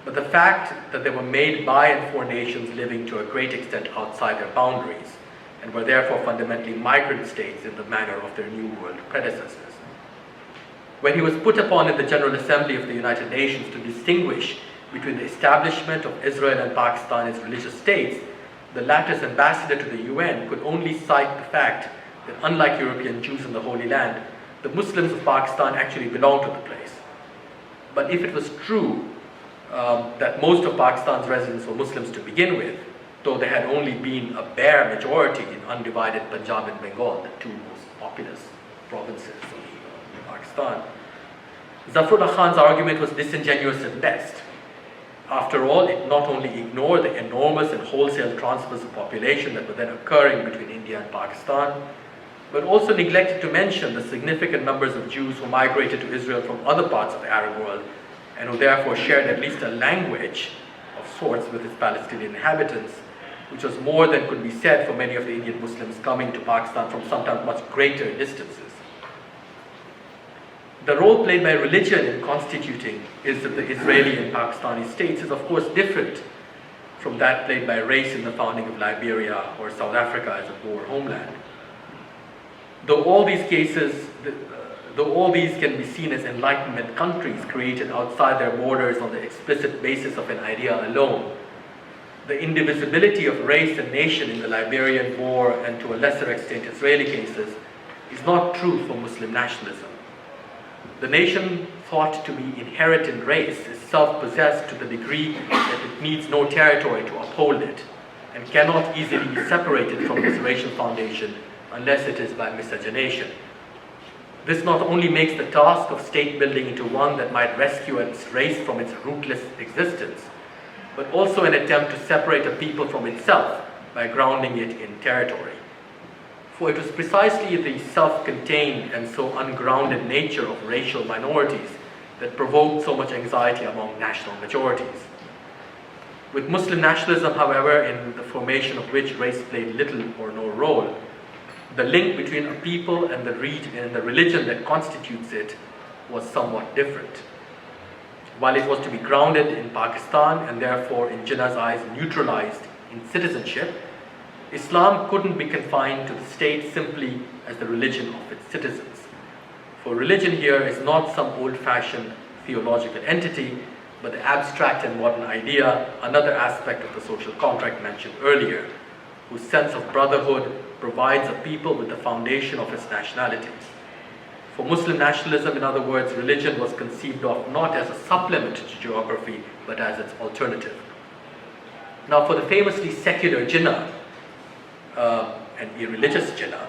[SPEAKER 4] but the fact that they were made by and for nations living to a great extent outside their boundaries, and were therefore fundamentally migrant states in the manner of their New World predecessors. When he was put upon in the General Assembly of the United Nations to distinguish between the establishment of Israel and Pakistan as religious states, the latter's ambassador to the UN could only cite the fact that unlike European Jews in the Holy Land, the Muslims of Pakistan actually belong to the place. But if it was true that most of Pakistan's residents were Muslims to begin with, though there had only been a bare majority in undivided Punjab and Bengal, the two most populous provinces of Pakistan, Zafrullah Khan's argument was disingenuous at best. After all, it not only ignored the enormous and wholesale transfers of population that were then occurring between India and Pakistan, but also neglected to mention the significant numbers of Jews who migrated to Israel from other parts of the Arab world and who therefore shared at least a language of sorts with its Palestinian inhabitants, which was more than could be said for many of the Indian Muslims coming to Pakistan from sometimes much greater distances. The role played by religion in constituting the Israeli and Pakistani states is of course different from that played by race in the founding of Liberia or South Africa as a Boer homeland. Though all these can be seen as Enlightenment countries created outside their borders on the explicit basis of an idea alone, the indivisibility of race and nation in the Liberian, Boer, and to a lesser extent Israeli cases is not true for Muslim nationalism. The nation thought to be inherent in race is self-possessed to the degree that it needs no territory to uphold it, and cannot easily be separated from its racial foundation unless it is by miscegenation. This not only makes the task of state building into one that might rescue its race from its rootless existence, but also an attempt to separate a people from itself by grounding it in territory. For it was precisely the self-contained and so ungrounded nature of racial minorities that provoked so much anxiety among national majorities. With Muslim nationalism, however, in the formation of which race played little or no role, the link between a people and the religion that constitutes it was somewhat different. While it was to be grounded in Pakistan and therefore in Jinnah's eyes neutralized in citizenship, Islam couldn't be confined to the state simply as the religion of its citizens. For religion here is not some old-fashioned theological entity, but the abstract and modern idea, another aspect of the social contract mentioned earlier, whose sense of brotherhood provides a people with the foundation of its nationality. For Muslim nationalism, in other words, religion was conceived of not as a supplement to geography, but as its alternative. Now, for the famously secular Jinnah, and irreligious Jinnah,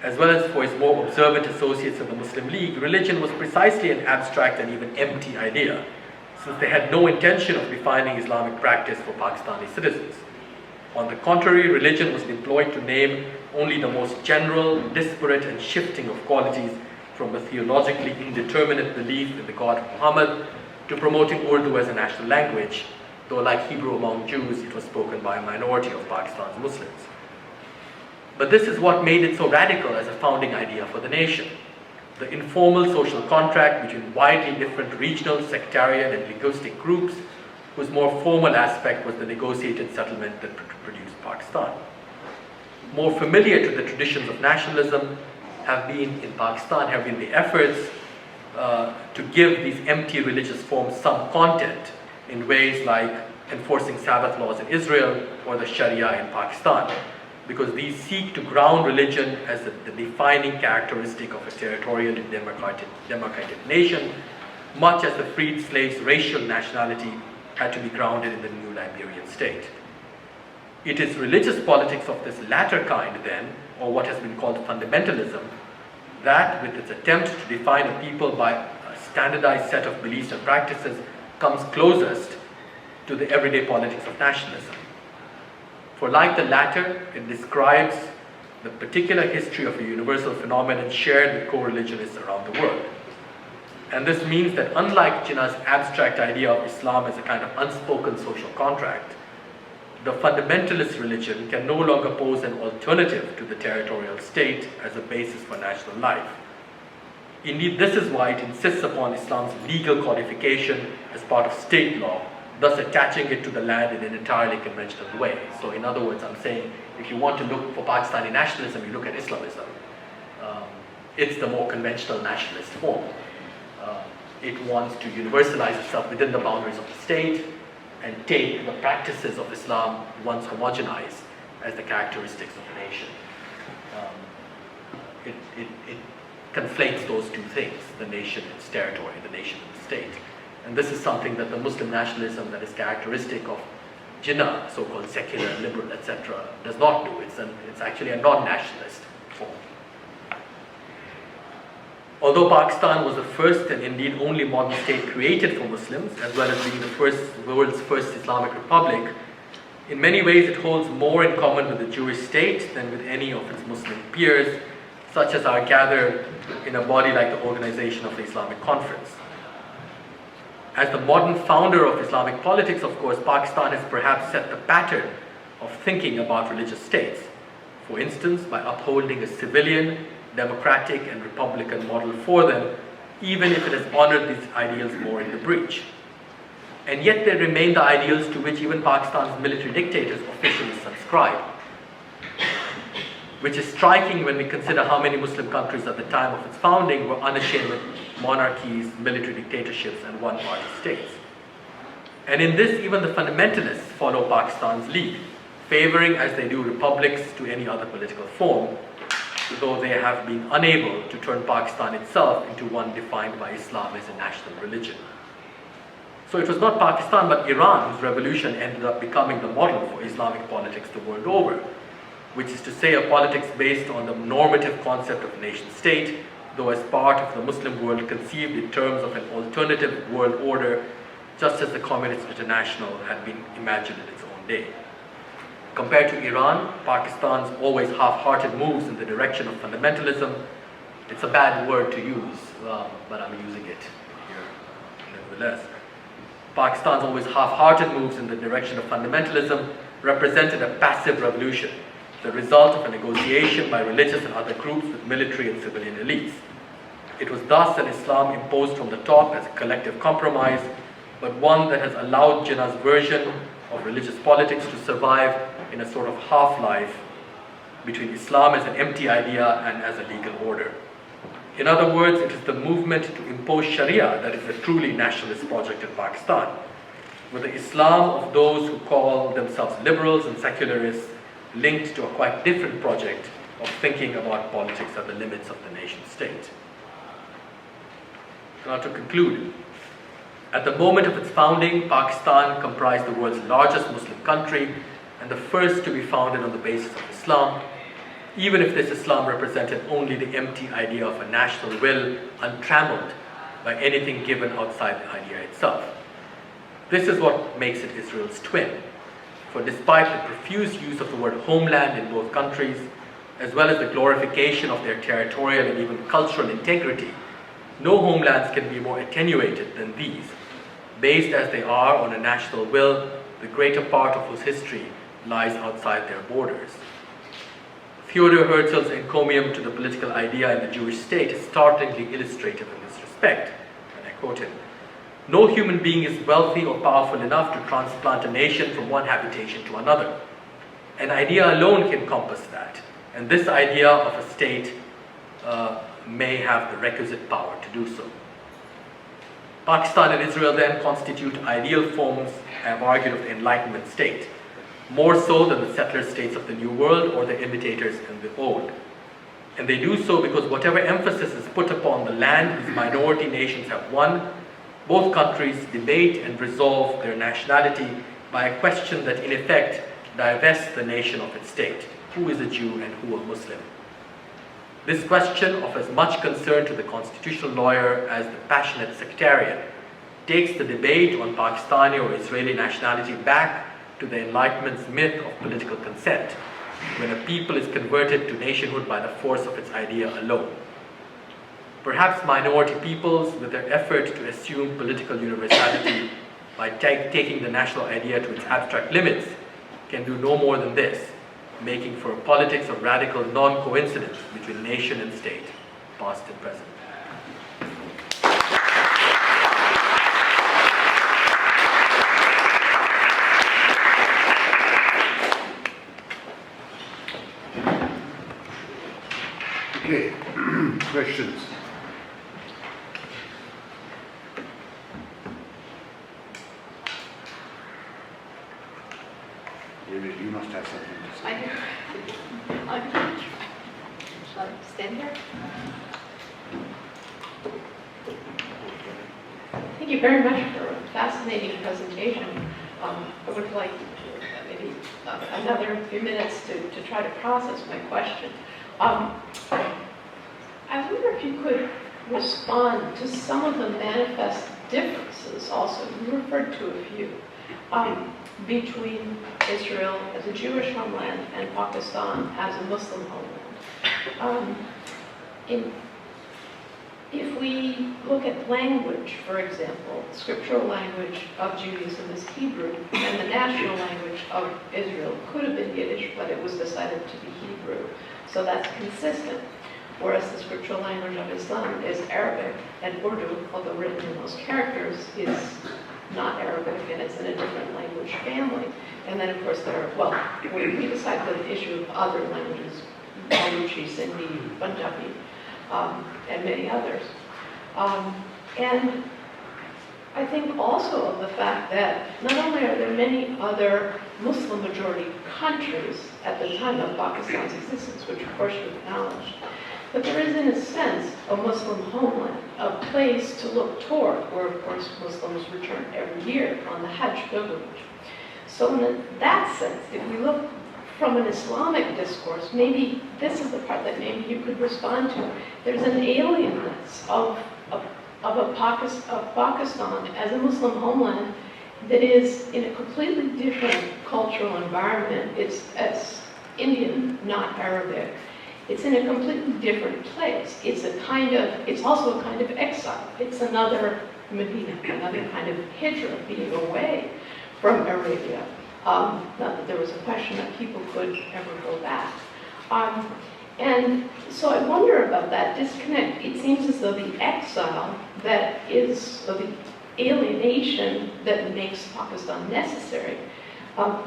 [SPEAKER 4] as well as for his more observant associates in the Muslim League, religion was precisely an abstract and even empty idea, since they had no intention of defining Islamic practice for Pakistani citizens. On the contrary, religion was employed to name only the most general, disparate, and shifting of qualities, from a theologically indeterminate belief in the God of Muhammad to promoting Urdu as a national language, though like Hebrew among Jews, it was spoken by a minority of Pakistan's Muslims. But this is what made it so radical as a founding idea for the nation. the informal social contract between widely different regional, sectarian, and linguistic groups, whose more formal aspect was the negotiated settlement that produced Pakistan. More familiar to the traditions of nationalism have been the efforts to give these empty religious forms some content in ways like enforcing Sabbath laws in Israel or the Sharia in Pakistan, because these seek to ground religion as the defining characteristic of a territorial and democratic nation, much as the freed slaves' racial nationality had to be grounded in the new Liberian state. It is religious politics of this latter kind then, or what has been called fundamentalism, that with its attempt to define a people by a standardized set of beliefs and practices comes closest to the everyday politics of nationalism. For like the latter, it describes the particular history of a universal phenomenon shared with co-religionists around the world. And this means that unlike Jinnah's abstract idea of Islam as a kind of unspoken social contract, the fundamentalist religion can no longer pose an alternative to the territorial state as a basis for national life. Indeed, this is why it insists upon Islam's legal codification as part of state law, thus attaching it to the land in an entirely conventional way. So in other words, I'm saying, if you want to look for Pakistani nationalism, you look at Islamism. It's the more conventional nationalist form. It wants to universalize itself within the boundaries of the state and take the practices of Islam once homogenized as the characteristics of the nation. It conflates those two things, the nation and its territory, the nation and the state. And this is something that the Muslim nationalism that is characteristic of Jinnah, so-called secular, liberal, etc., does not do. It's actually a non-nationalist form. Although Pakistan was the first and indeed only modern state created for Muslims, as well as being the world's first Islamic republic, in many ways it holds more in common with the Jewish state than with any of its Muslim peers, such as are gathered in a body like the Organization of the Islamic Conference. As the modern founder of Islamic politics, of course, Pakistan has perhaps set the pattern of thinking about religious states. For instance, by upholding a civilian, democratic and republican model for them, even if it has honored these ideals more in the breach. And yet they remain the ideals to which even Pakistan's military dictators officially subscribe, which is striking when we consider how many Muslim countries at the time of its founding were unashamed monarchies, military dictatorships, and one-party states. And in this, even the fundamentalists follow Pakistan's lead, favoring as they do republics to any other political form, though they have been unable to turn Pakistan itself into one defined by Islam as a national religion. So it was not Pakistan but Iran whose revolution ended up becoming the model for Islamic politics the world over, which is to say a politics based on the normative concept of nation-state, though as part of the Muslim world conceived in terms of an alternative world order, just as the Communist International had been imagined in its own day. Compared to Iran, Pakistan's always half-hearted moves in the direction of fundamentalism, it's a bad word to use, but I'm using it here nevertheless. Pakistan's always half-hearted moves in the direction of fundamentalism represented a passive revolution, the result of a negotiation by religious and other groups with military and civilian elites. It was thus an Islam imposed from the top as a collective compromise, but one that has allowed Jinnah's version of religious politics to survive in a sort of half-life between Islam as an empty idea and as a legal order. In other words, it is the movement to impose Sharia that is a truly nationalist project in Pakistan, with the Islam of those who call themselves liberals and secularists linked to a quite different project of thinking about politics at the limits of the nation-state. Now to conclude, at the moment of its founding, Pakistan comprised the world's largest Muslim country and the first to be founded on the basis of Islam, even if this Islam represented only the empty idea of a national will untrammeled by anything given outside the idea itself. This is what makes it Israel's twin, for despite the profuse use of the word homeland in both countries, as well as the glorification of their territorial and even cultural integrity, no homelands can be more attenuated than these, based as they are on a national will, the greater part of whose history lies outside their borders. Theodor Herzl's encomium to the political idea in the Jewish state is startlingly illustrative in this respect. And I quote him, "No human being is wealthy or powerful enough to transplant a nation from one habitation to another. An idea alone can compass that, and this idea of a state may have the requisite power to do so." Pakistan and Israel then constitute ideal forms, I have argued, of the Enlightenment state, more so than the settler states of the New World or the imitators in the Old. And they do so because whatever emphasis is put upon the land these minority nations have won, both countries debate and resolve their nationality by a question that in effect divests the nation of its state. Who is a Jew and who a Muslim? This question, of as much concern to the constitutional lawyer as the passionate sectarian, takes the debate on Pakistani or Israeli nationality back to the Enlightenment's myth of political consent, when a people is converted to nationhood by the force of its idea alone. Perhaps minority peoples, with their effort to assume political universality by taking the national idea to its abstract limits, can do no more than this, making for a politics of radical non-coincidence between nation and state, past and present.
[SPEAKER 3] Okay, questions? David, you must have something to say.
[SPEAKER 5] I do. Shall I stand here? Thank you very much for a fascinating presentation. I would like maybe another few minutes to try to process my question. I wonder if you could respond to some of the manifest differences also, you referred to a few, between Israel as a Jewish homeland and Pakistan as a Muslim homeland. If we look at language, for example, the scriptural language of Judaism is Hebrew, and the national language of Israel could have been Yiddish, but it was decided to be Hebrew. So that's consistent. Whereas the scriptural language of Islam is Arabic, and Urdu, although written in those characters, is not Arabic, and it's in a different language family. And then, of course, we decide the issue of other languages, Baluchi, Sindhi, Punjabi, and many others. And I think also of the fact that not only are there many other Muslim majority countries at the time of Pakistan's existence, which of course you acknowledge, but there is in a sense a Muslim homeland, a place to look toward, where of course Muslims return every year on the Hajj pilgrimage. So in that sense, if we look from an Islamic discourse, maybe this is the part that maybe you could respond to. There's an alienness of Pakistan as a Muslim homeland that is in a completely different cultural environment. It's Indian, not Arabic. It's in a completely different place. It's also a kind of exile. It's another Medina, another kind of hijrah, being away from Arabia. Not that there was a question that people could ever go back. And so I wonder about that disconnect. It seems as though the exile that is, or the alienation that makes Pakistan necessary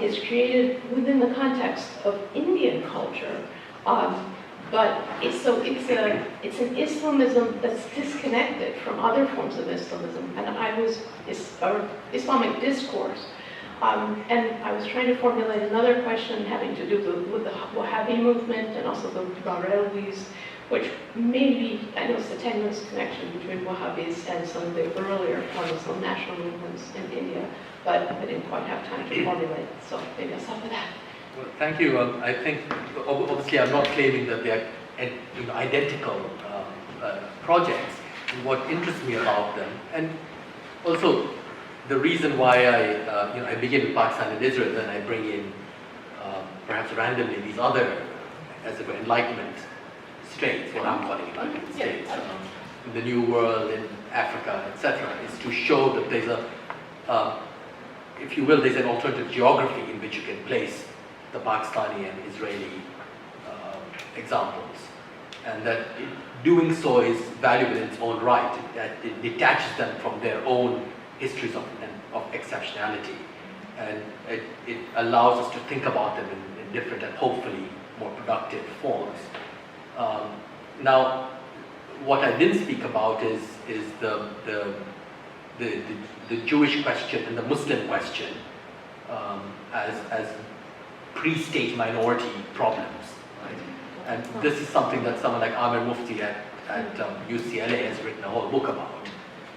[SPEAKER 5] is created within the context of Indian culture. But it's an Islamism that's disconnected from other forms of Islamism, and or Islamic discourse. And I was trying to formulate another question having to do with the Wahhabi movement and also the Barelwis, which maybe, I know it's a tenuous connection between Wahhabis and some of the earlier Muslim national movements in India, but I didn't quite have time to formulate, so maybe I'll stop with that.
[SPEAKER 4] Well, thank you. I think, obviously, I'm not claiming that they are identical projects. What interests me about them, and also the reason why I begin with Pakistan and Israel, then I bring in perhaps randomly these other, as it were, Enlightenment states, what I'm calling Enlightenment states, in the New World, in Africa, etc., is to show that there's if you will, there's an alternative geography in which you can place the Pakistani and Israeli examples, and that doing so is valuable in its own right, that it detaches them from their own histories of exceptionality, and it allows us to think about them in different and hopefully more productive forms. Now, what I didn't speak about is the Jewish question and the Muslim question as pre-state minority problems, right? And this is something that someone like Amir Mufti at UCLA has written a whole book about.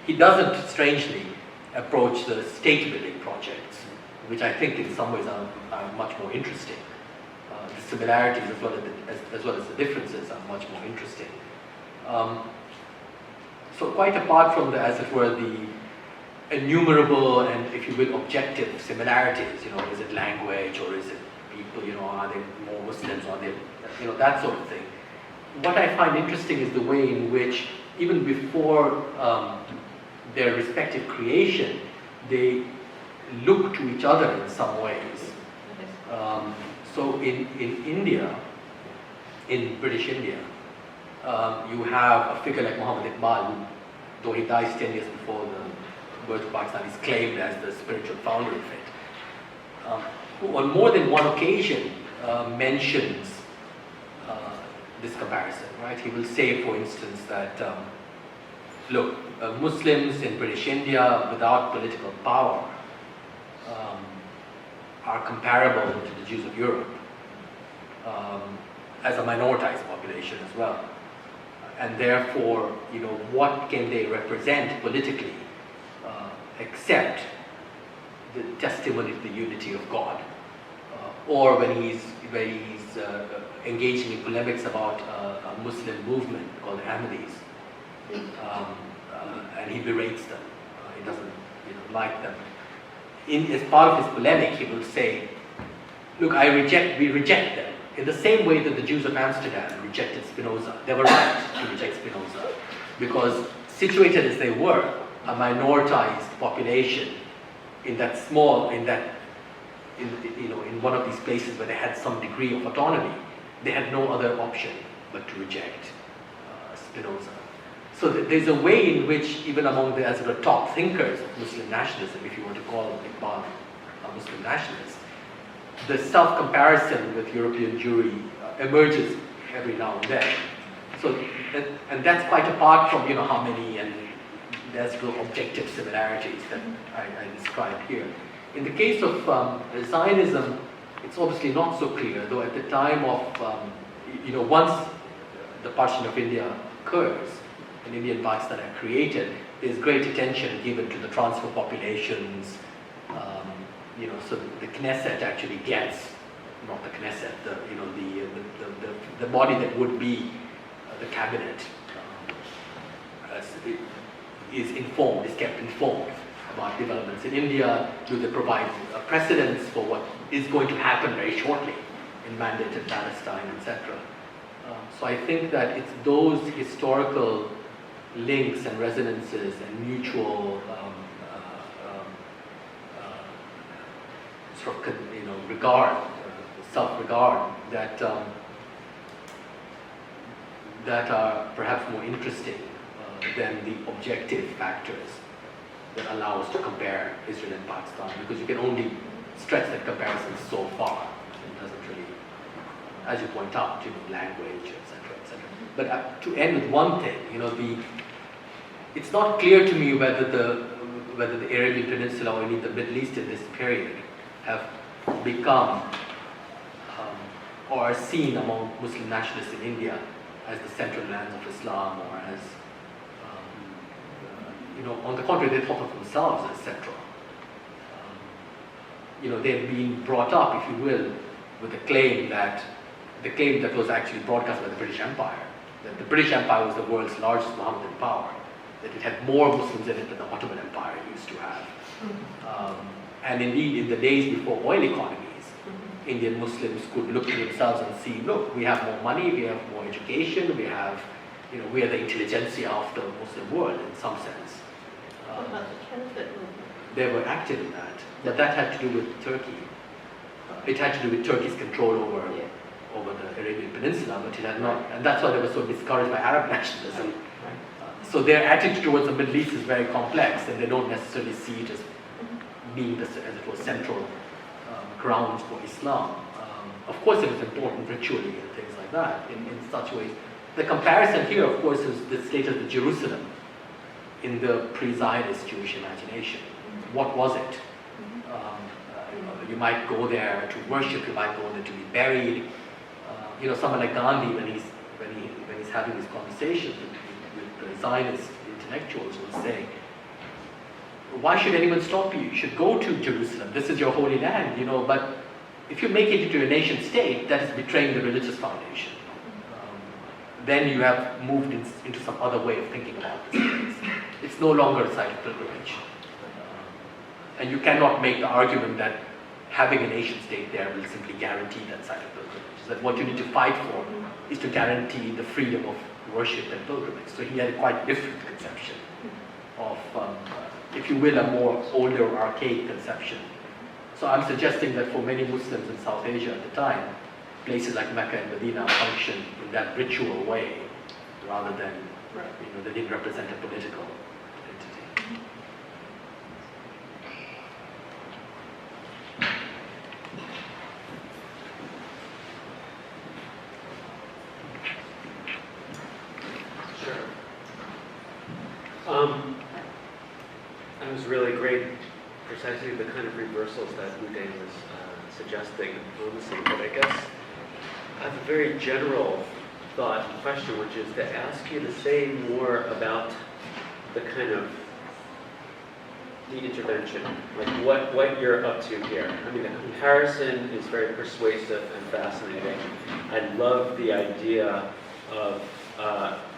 [SPEAKER 4] He doesn't, strangely, approach the state-building projects, which I think in some ways are much more interesting. The similarities as well as the differences are much more interesting. So quite apart from the, as it were, the enumerable and, if you will, objective similarities, is it language or is it people, are they more Muslims, or are they, that sort of thing. What I find interesting is the way in which, even before their respective creation, they look to each other in some ways. So in India, in British India, you have a figure like Muhammad Iqbal, who, though he dies 10 years before the birth of Pakistan, is claimed as the spiritual founder of it, who on more than one occasion mentions this comparison, right? He will say, for instance, that, look, Muslims in British India without political power are comparable to the Jews of Europe as a minoritized population as well. And therefore, what can they represent politically except the testimony to the unity of God? Or when he's engaging in polemics about a Muslim movement called the Ahmadis, and he berates them. He doesn't like them. As part of his polemic, he will say, look, we reject them. In the same way that the Jews of Amsterdam rejected Spinoza. They were right to reject Spinoza, because situated as they were, a minoritized population in one of these places where they had some degree of autonomy, they had no other option but to reject Spinoza. So there's a way in which, even among the top thinkers of Muslim nationalism, if you were to call Iqbal a Muslim nationalist, the self-comparison with European Jewry emerges every now and then. So, and that's quite apart from how many, and there's no objective similarities that I described here. In the case of Zionism, it's obviously not so clear, though at the time of, once the partition of India occurs, and India and Pakistan are created, there's great attention given to the transfer populations. So the Knesset actually gets, not the Knesset, the body that would be the cabinet is kept informed about developments in India. Do they provide precedents for what is going to happen very shortly in mandated Palestine, etc. So I think that it's those historical links and resonances and mutual regard, self-regard that are perhaps more interesting than the objective factors that allow us to compare Israel and Pakistan, because you can only stretch that comparison so far. It doesn't really, as you point out, language, etc., etc. But to end with one thing, it's not clear to me whether the Arabian Peninsula or indeed the Middle East in this period have become or are seen among Muslim nationalists in India as the central lands of Islam, or as on the contrary, they thought of themselves as central. They've been brought up, if you will, with the claim that was actually broadcast by the British Empire, that the British Empire was the world's largest Mohammedan power, that it had more Muslims in it than the Ottoman Empire used to have. And indeed, in the days before oil economies, Indian Muslims could look to themselves and see, look, we have more money, we have more education, we have, we are the intelligentsia of the Muslim world in some sense.
[SPEAKER 5] What about the Caliphate movement?
[SPEAKER 4] They were active in that, but that had to do with Turkey. It had to do with Turkey's control over the Arabian Peninsula, but it had not, and that's why they were so discouraged by Arab nationalism. So their attitude towards the Middle East is very complex, and they don't necessarily see it as being the, as it was, central grounds for Islam. Of course, it was important ritually and things like that in such ways. The comparison here, of course, is the state of the Jerusalem in the pre-Zionist Jewish imagination. What was it? You might go there to worship. You might go there to be buried. Someone like Gandhi, when he's having these conversations with the Zionist intellectuals, will say, "Why should anyone stop you? You should go to Jerusalem. This is your holy land, But if you make it into a nation state, that is betraying the religious foundation. Then you have moved into some other way of thinking about this place. It's no longer a site of pilgrimage. And you cannot make the argument that having a nation state there will simply guarantee that site of pilgrimage. That what you need to fight for is to guarantee the freedom of worship and pilgrimage." So he had a quite different conception of, if you will, a more older, archaic conception. So I'm suggesting that for many Muslims in South Asia at the time, places like Mecca and Medina functioned in that ritual way, rather than, they didn't represent a political entity.
[SPEAKER 1] Sure. That was really great, precisely the kind of reversals that Uday was suggesting and promising. But I guess I have a very general thought and question, which is to ask you to say more about the kind of the intervention, like what you're up to here. I mean, the comparison is very persuasive and fascinating. I love the idea of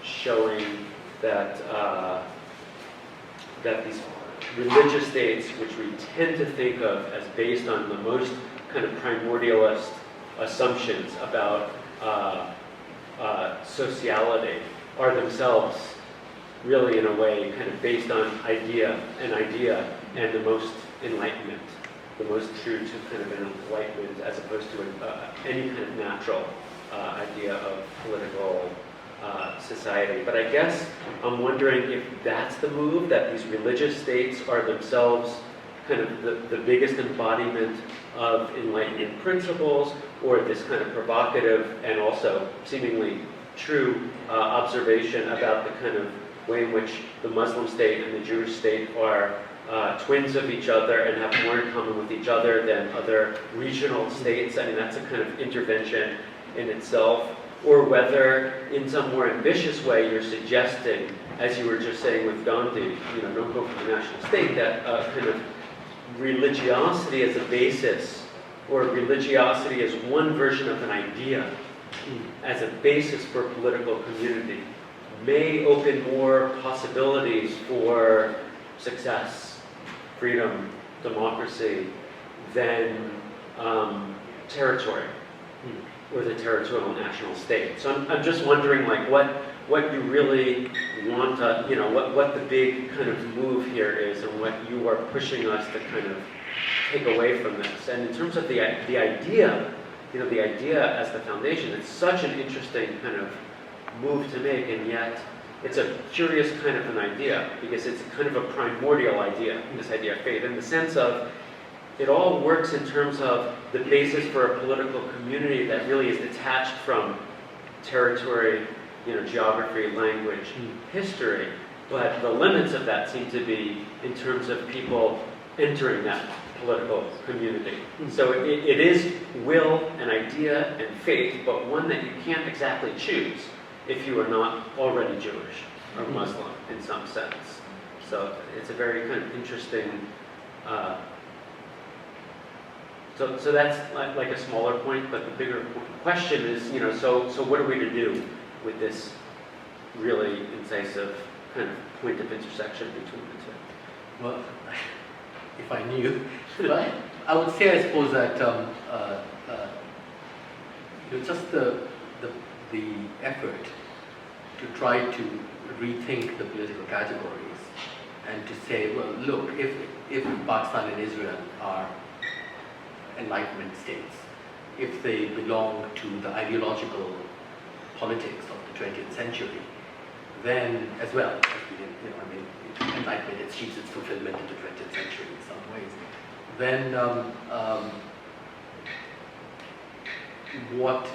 [SPEAKER 1] showing that that these religious states, which we tend to think of as based on the most kind of primordialist assumptions about sociality, are themselves really, in a way, kind of based on idea and the most enlightenment, the most true to kind of an enlightenment, as opposed to any kind of natural idea of political society. But I guess I'm wondering if that's the move, that these religious states are themselves kind of the biggest embodiment of enlightenment principles, or this kind of provocative and also seemingly true observation about the kind of way in which the Muslim state and the Jewish state are twins of each other and have more in common with each other than other regional states. I mean, that's a kind of intervention in itself. Or whether, in some more ambitious way, you're suggesting, as you were just saying with Gandhi, don't go for the national state, that kind of religiosity as a basis, or religiosity as one version of an idea, as a basis for political community, may open more possibilities for success, freedom, democracy, than territory, or the territorial national state. So I'm just wondering, what you really want to, what the big kind of move here is, and what you are pushing us to kind of take away from this. And in terms of the idea, the idea as the foundation, it's such an interesting kind of move to make, and yet it's a curious kind of an idea, because it's kind of a primordial idea, this idea of faith, in the sense of it all works in terms of the basis for a political community that really is detached from territory, geography, language, history. But the limits of that seem to be in terms of people entering that political community. So it is will, an idea, and faith, but one that you can't exactly choose if you are not already Jewish or Muslim in some sense. So it's a very kind of interesting. So that's like a smaller point, but the bigger question is, so what are we to do with this really incisive kind of point of intersection between the two?
[SPEAKER 4] Well, if I knew, but I would say, I suppose that just the effort to try to rethink the political categories and to say, well, look, if Pakistan and Israel are Enlightenment states, if they belong to the ideological politics of the 20th century, then as well, Enlightenment achieves its fulfillment in the 20th century in some ways, then what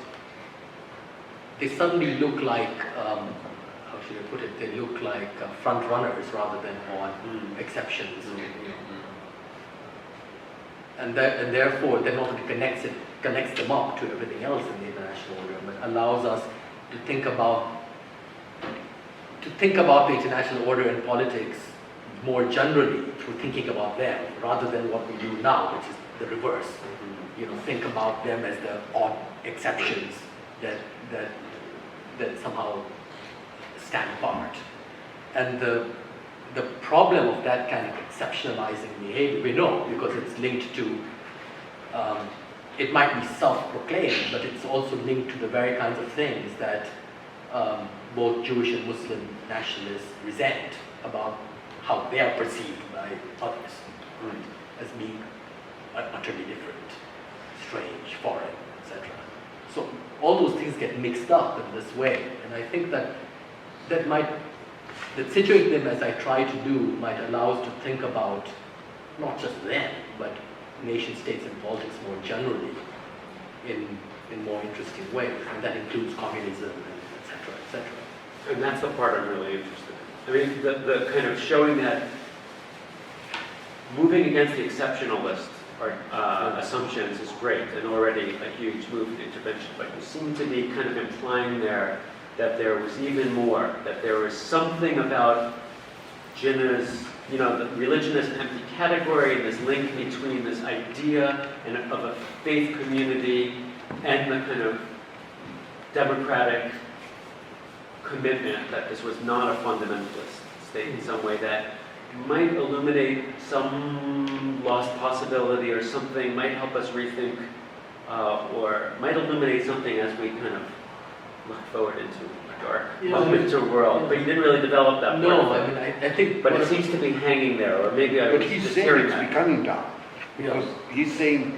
[SPEAKER 4] they suddenly look like, how should I put it, they look like front runners rather than on exceptions. And therefore, then also connects them up to everything else in the international order, but allows us to think about the international order and politics more generally through thinking about them, rather than what we do now, which is the reverse. Think about them as the odd exceptions that somehow stand apart. And the problem of that kind of exceptionalizing behavior, we know, because it's linked to, it might be self-proclaimed, but it's also linked to the very kinds of things that both Jewish and Muslim nationalists resent about how they are perceived by others, as being utterly different, strange, foreign, etc. So all those things get mixed up in this way, and I think that situating them as I try to do might allow us to think about not just them, but nation states and politics more generally in more interesting ways, and that includes communism, and et cetera, et cetera.
[SPEAKER 1] And that's the part I'm really interested in. I mean, the kind of showing that moving against the exceptionalist assumptions is great and already a huge move in intervention, but you seem to be kind of implying there that there was even more, that there was something about Jinnah's, the religion as an empty category, this link between this idea of a faith community and the kind of democratic commitment that this was not a fundamentalist state in some way, that might illuminate some lost possibility or something, might help us rethink, or might illuminate something as we kind of look forward into a dark moment to a world. But you didn't really develop that part.
[SPEAKER 4] No, I think...
[SPEAKER 1] But it seems to be hanging there, or maybe I was
[SPEAKER 3] But he's
[SPEAKER 1] just
[SPEAKER 3] saying
[SPEAKER 1] hearing
[SPEAKER 3] it's
[SPEAKER 1] that.
[SPEAKER 3] becoming dark, because he's saying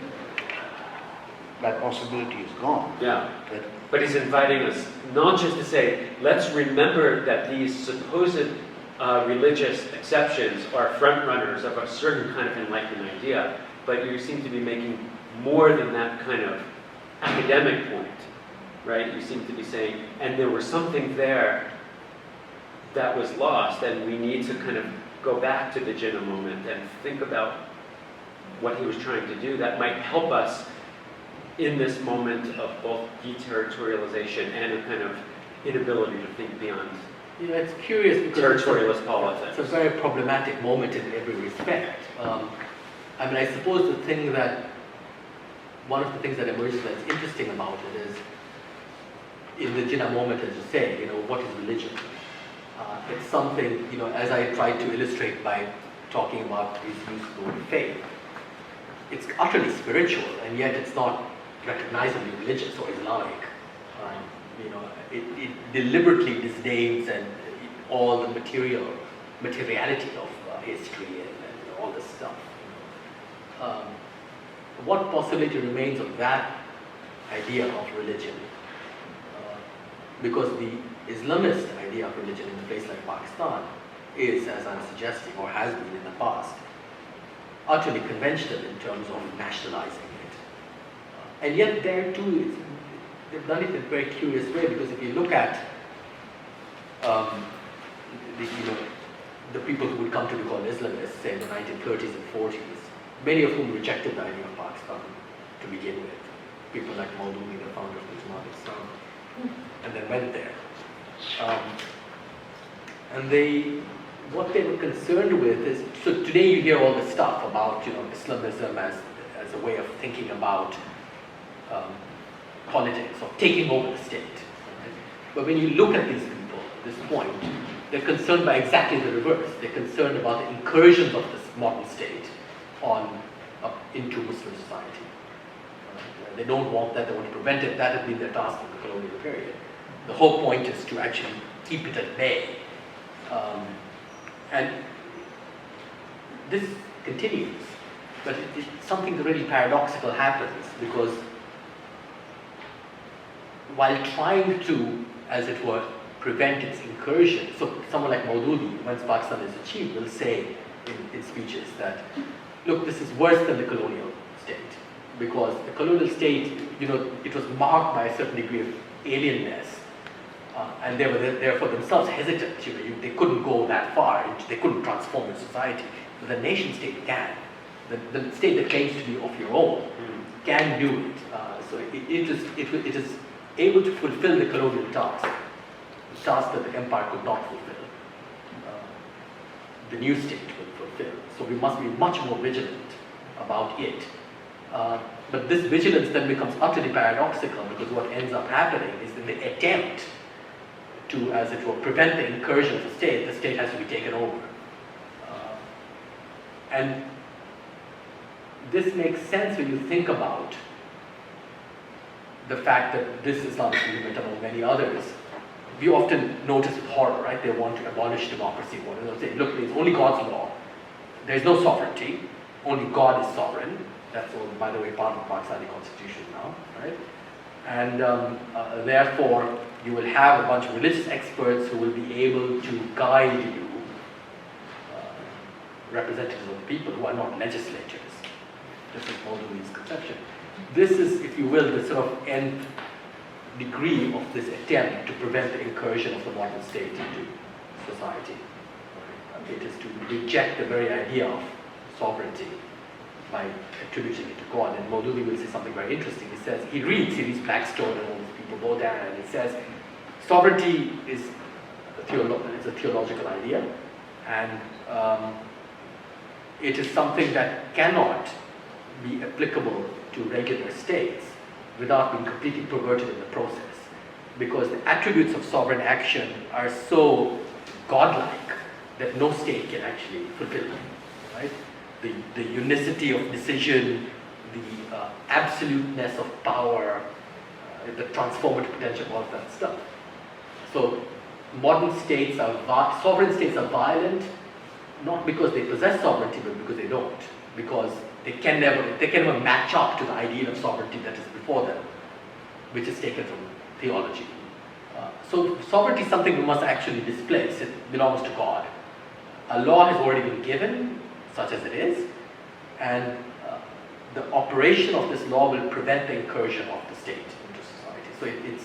[SPEAKER 3] that possibility is gone.
[SPEAKER 1] Yeah.
[SPEAKER 3] That
[SPEAKER 1] But he's inviting us not just to say, let's remember that these supposed religious exceptions are front runners of a certain kind of enlightened idea, but you seem to be making more than that kind of academic point, right? You seem to be saying, and there was something there that was lost, and we need to kind of go back to the Jinnah moment and think about what he was trying to do that might help us in this moment of both deterritorialization and a kind of inability to think beyond
[SPEAKER 4] it's curious because
[SPEAKER 1] territorialist politics.
[SPEAKER 4] It's a very problematic moment in every respect. I suppose one of the things that emerges that's interesting about it is, in the Jinnah moment, as you say, what is religion? It's something, as I tried to illustrate by talking about his use of the word faith, it's utterly spiritual, and yet it's not recognizably religious or Islamic. It deliberately disdains and all the materiality of history and all this stuff. What possibility remains of that idea of religion? Because the Islamist idea of religion in a place like Pakistan is, as I'm suggesting, or has been in the past, utterly conventional in terms of nationalizing it. And yet there too, they've done it in a very curious way, because if you look at the people who would come to be called Islamists, say in the 1930s and 40s, many of whom rejected the idea of Pakistan to begin with. People like Maududi, the founder of the Islamic Islam, and then went there. What they were concerned with is, so today you hear all this stuff about Islamism as a way of thinking about politics, of taking over the state. Right? But when you look at these people at this point, they're concerned by exactly the reverse. They're concerned about the incursions of this modern state into Muslim society. They don't want that, they want to prevent it. That has been their task in the colonial period. The whole point is to actually keep it at bay. And this continues. But something really paradoxical happens, because while trying to, as it were, prevent its incursion. So someone like Maududi, once Pakistan is achieved, will say in speeches that, look, this is worse than the colonial state, because the colonial state, it was marked by a certain degree of alienness, and they were therefore themselves hesitant. They couldn't go that far, they couldn't transform the society. But the nation state can. The state that claims to be of your own can do it. So it is able to fulfill the colonial task, the task that the empire could not fulfill. The new state will fulfill. So we must be much more vigilant about it. But this vigilance then becomes utterly paradoxical, because what ends up happening is in the attempt to, as it were, prevent the incursion of the state has to be taken over. And this makes sense when you think about the fact that this Islamic movement, among many others, we often notice with horror, right? They want to abolish democracy. They'll say, look, it's only God's law. There's no sovereignty. Only God is sovereign. That's all, by the way, part of the Pakistani constitution now, right? And therefore, you will have a bunch of religious experts who will be able to guide you, representatives of the people who are not legislators. This is Maududi's conception. This is, if you will, the sort of nth degree of this attempt to prevent the incursion of the modern state into society. It is to reject the very idea of sovereignty by attributing it to God. And Maududi will say something very interesting. He says, he reads Blackstone and all these people, Baudin, and he says, sovereignty is a theological idea, and it is something that cannot be applicable to regular states without being completely perverted in the process, because the attributes of sovereign action are so godlike that no state can actually fulfill them, right? The unicity of decision, the absoluteness of power, the transformative potential, all of that stuff. So modern states sovereign states are violent, not because they possess sovereignty, but because they don't, because they can never match up to the ideal of sovereignty that is before them, which is taken from theology. So sovereignty is something we must actually displace. It belongs to God. A law has already been given, such as it is, and the operation of this law will prevent the incursion of the state into society.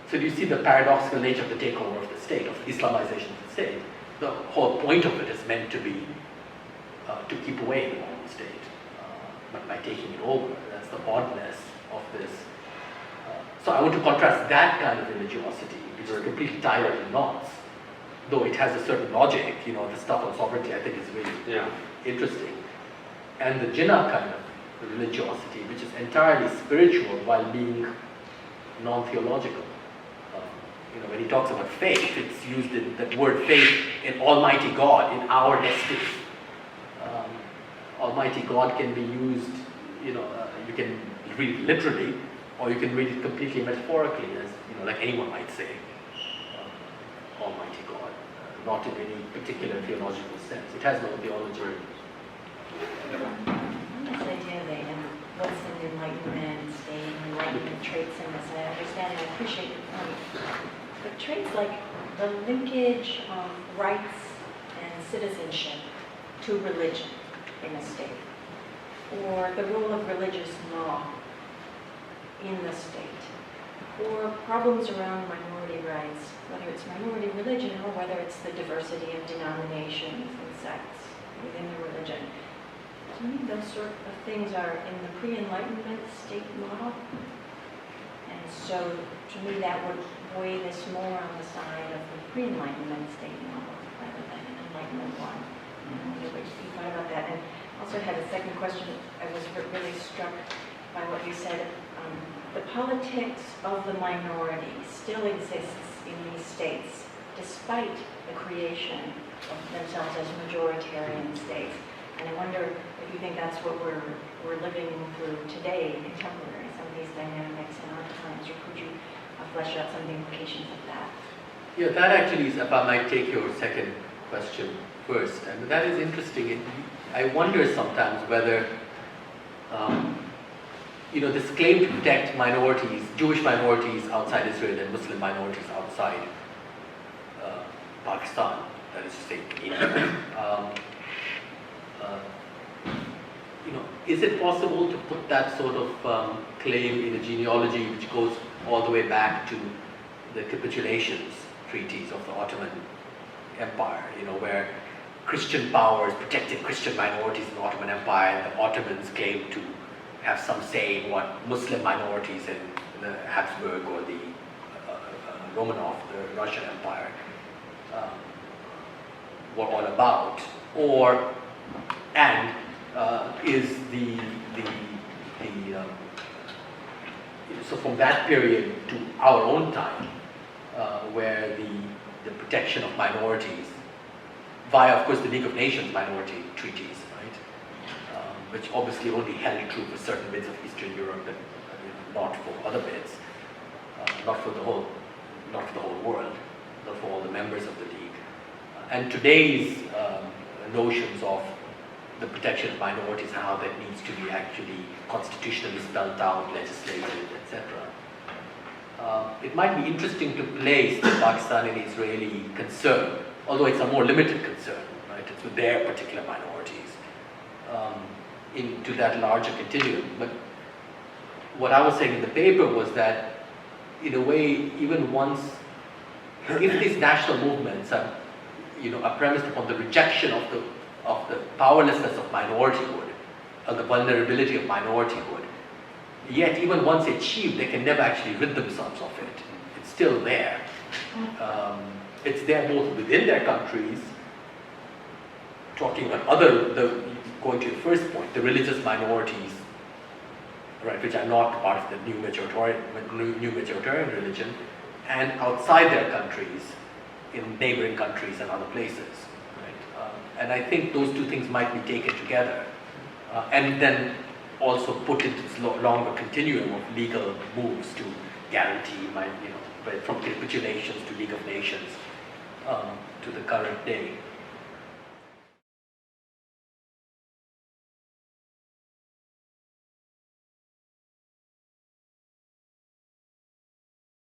[SPEAKER 4] So do you see the paradoxical nature of the takeover of the state, of Islamization of the state? The whole point of it is meant to be to keep away the modern state, but by taking it over, that's the oddness of this. So I want to contrast that kind of religiosity, which is completely tied up in knots, though it has a certain logic. The stuff on sovereignty I think is really interesting, and the Jinnah kind of religiosity, which is entirely spiritual while being non-theological. When he talks about faith, it's used in that word faith in Almighty God, in our destiny. Almighty God can be used, you can read it literally, or you can read it completely metaphorically, as like anyone might say, Almighty God, not in any particular theological sense. It has no theology.
[SPEAKER 6] This idea that what's in the Enlightenment state, Enlightenment traits in this, I understand and I appreciate your point. But traits like the linkage of rights and citizenship to religion in a state, or the role of religious law in the state, or problems around minority rights, whether it's minority religion or whether it's the diversity of denominations and sects within the religion. To me, those sort of things are in the pre-Enlightenment state model. And so, to me, that would weigh this more on the side of the pre-Enlightenment state model rather than an Enlightenment one. And I wonder what you thought about that. And also had a second question. I was really struck by what you said. The politics of the minority still exists in these states, despite the creation of themselves as majoritarian states. And I wonder if you think that's what we're living through today, contemporary, some of these dynamics in our times, or could you flesh out some of the implications of that?
[SPEAKER 4] Yeah, that actually is, if I might take your second question first, and that is interesting. I wonder sometimes whether, this claim to protect minorities, Jewish minorities outside Israel and Muslim minorities outside Pakistan, that is to say, India. Is it possible to put that sort of claim in a genealogy which goes all the way back to the capitulations treaties of the Ottoman Empire, where Christian powers protected Christian minorities in the Ottoman Empire, and the Ottomans claimed to have some say in what Muslim minorities in the Habsburg or the Romanov, the Russian Empire, were all about, is so from that period to our own time, where the protection of minorities, via of course the League of Nations minority treaties, right, which obviously only held true for certain bits of Eastern Europe and not for other bits, not for the whole world, not for all the members of the League. And today's notions of the protection of minorities and how that needs to be actually constitutionally spelled out, legislated, etc. It might be interesting to place the Pakistani and Israeli concern, although it's a more limited concern, right? It's with their particular minorities, into that larger continuum. But what I was saying in the paper was that, in a way, even once, if these national movements are premised upon the rejection of the powerlessness of minorityhood, or the vulnerability of minorityhood, yet even once achieved, they can never actually rid themselves of it. It's still there. It's there both within their countries, talking about going to your first point, the religious minorities, right, which are not part of the new majoritarian religion, and outside their countries, in neighboring countries and other places. And I think those two things might be taken together, and then also put into this longer continuum of legal moves to guarantee, from capitulations to League of Nations to the current day.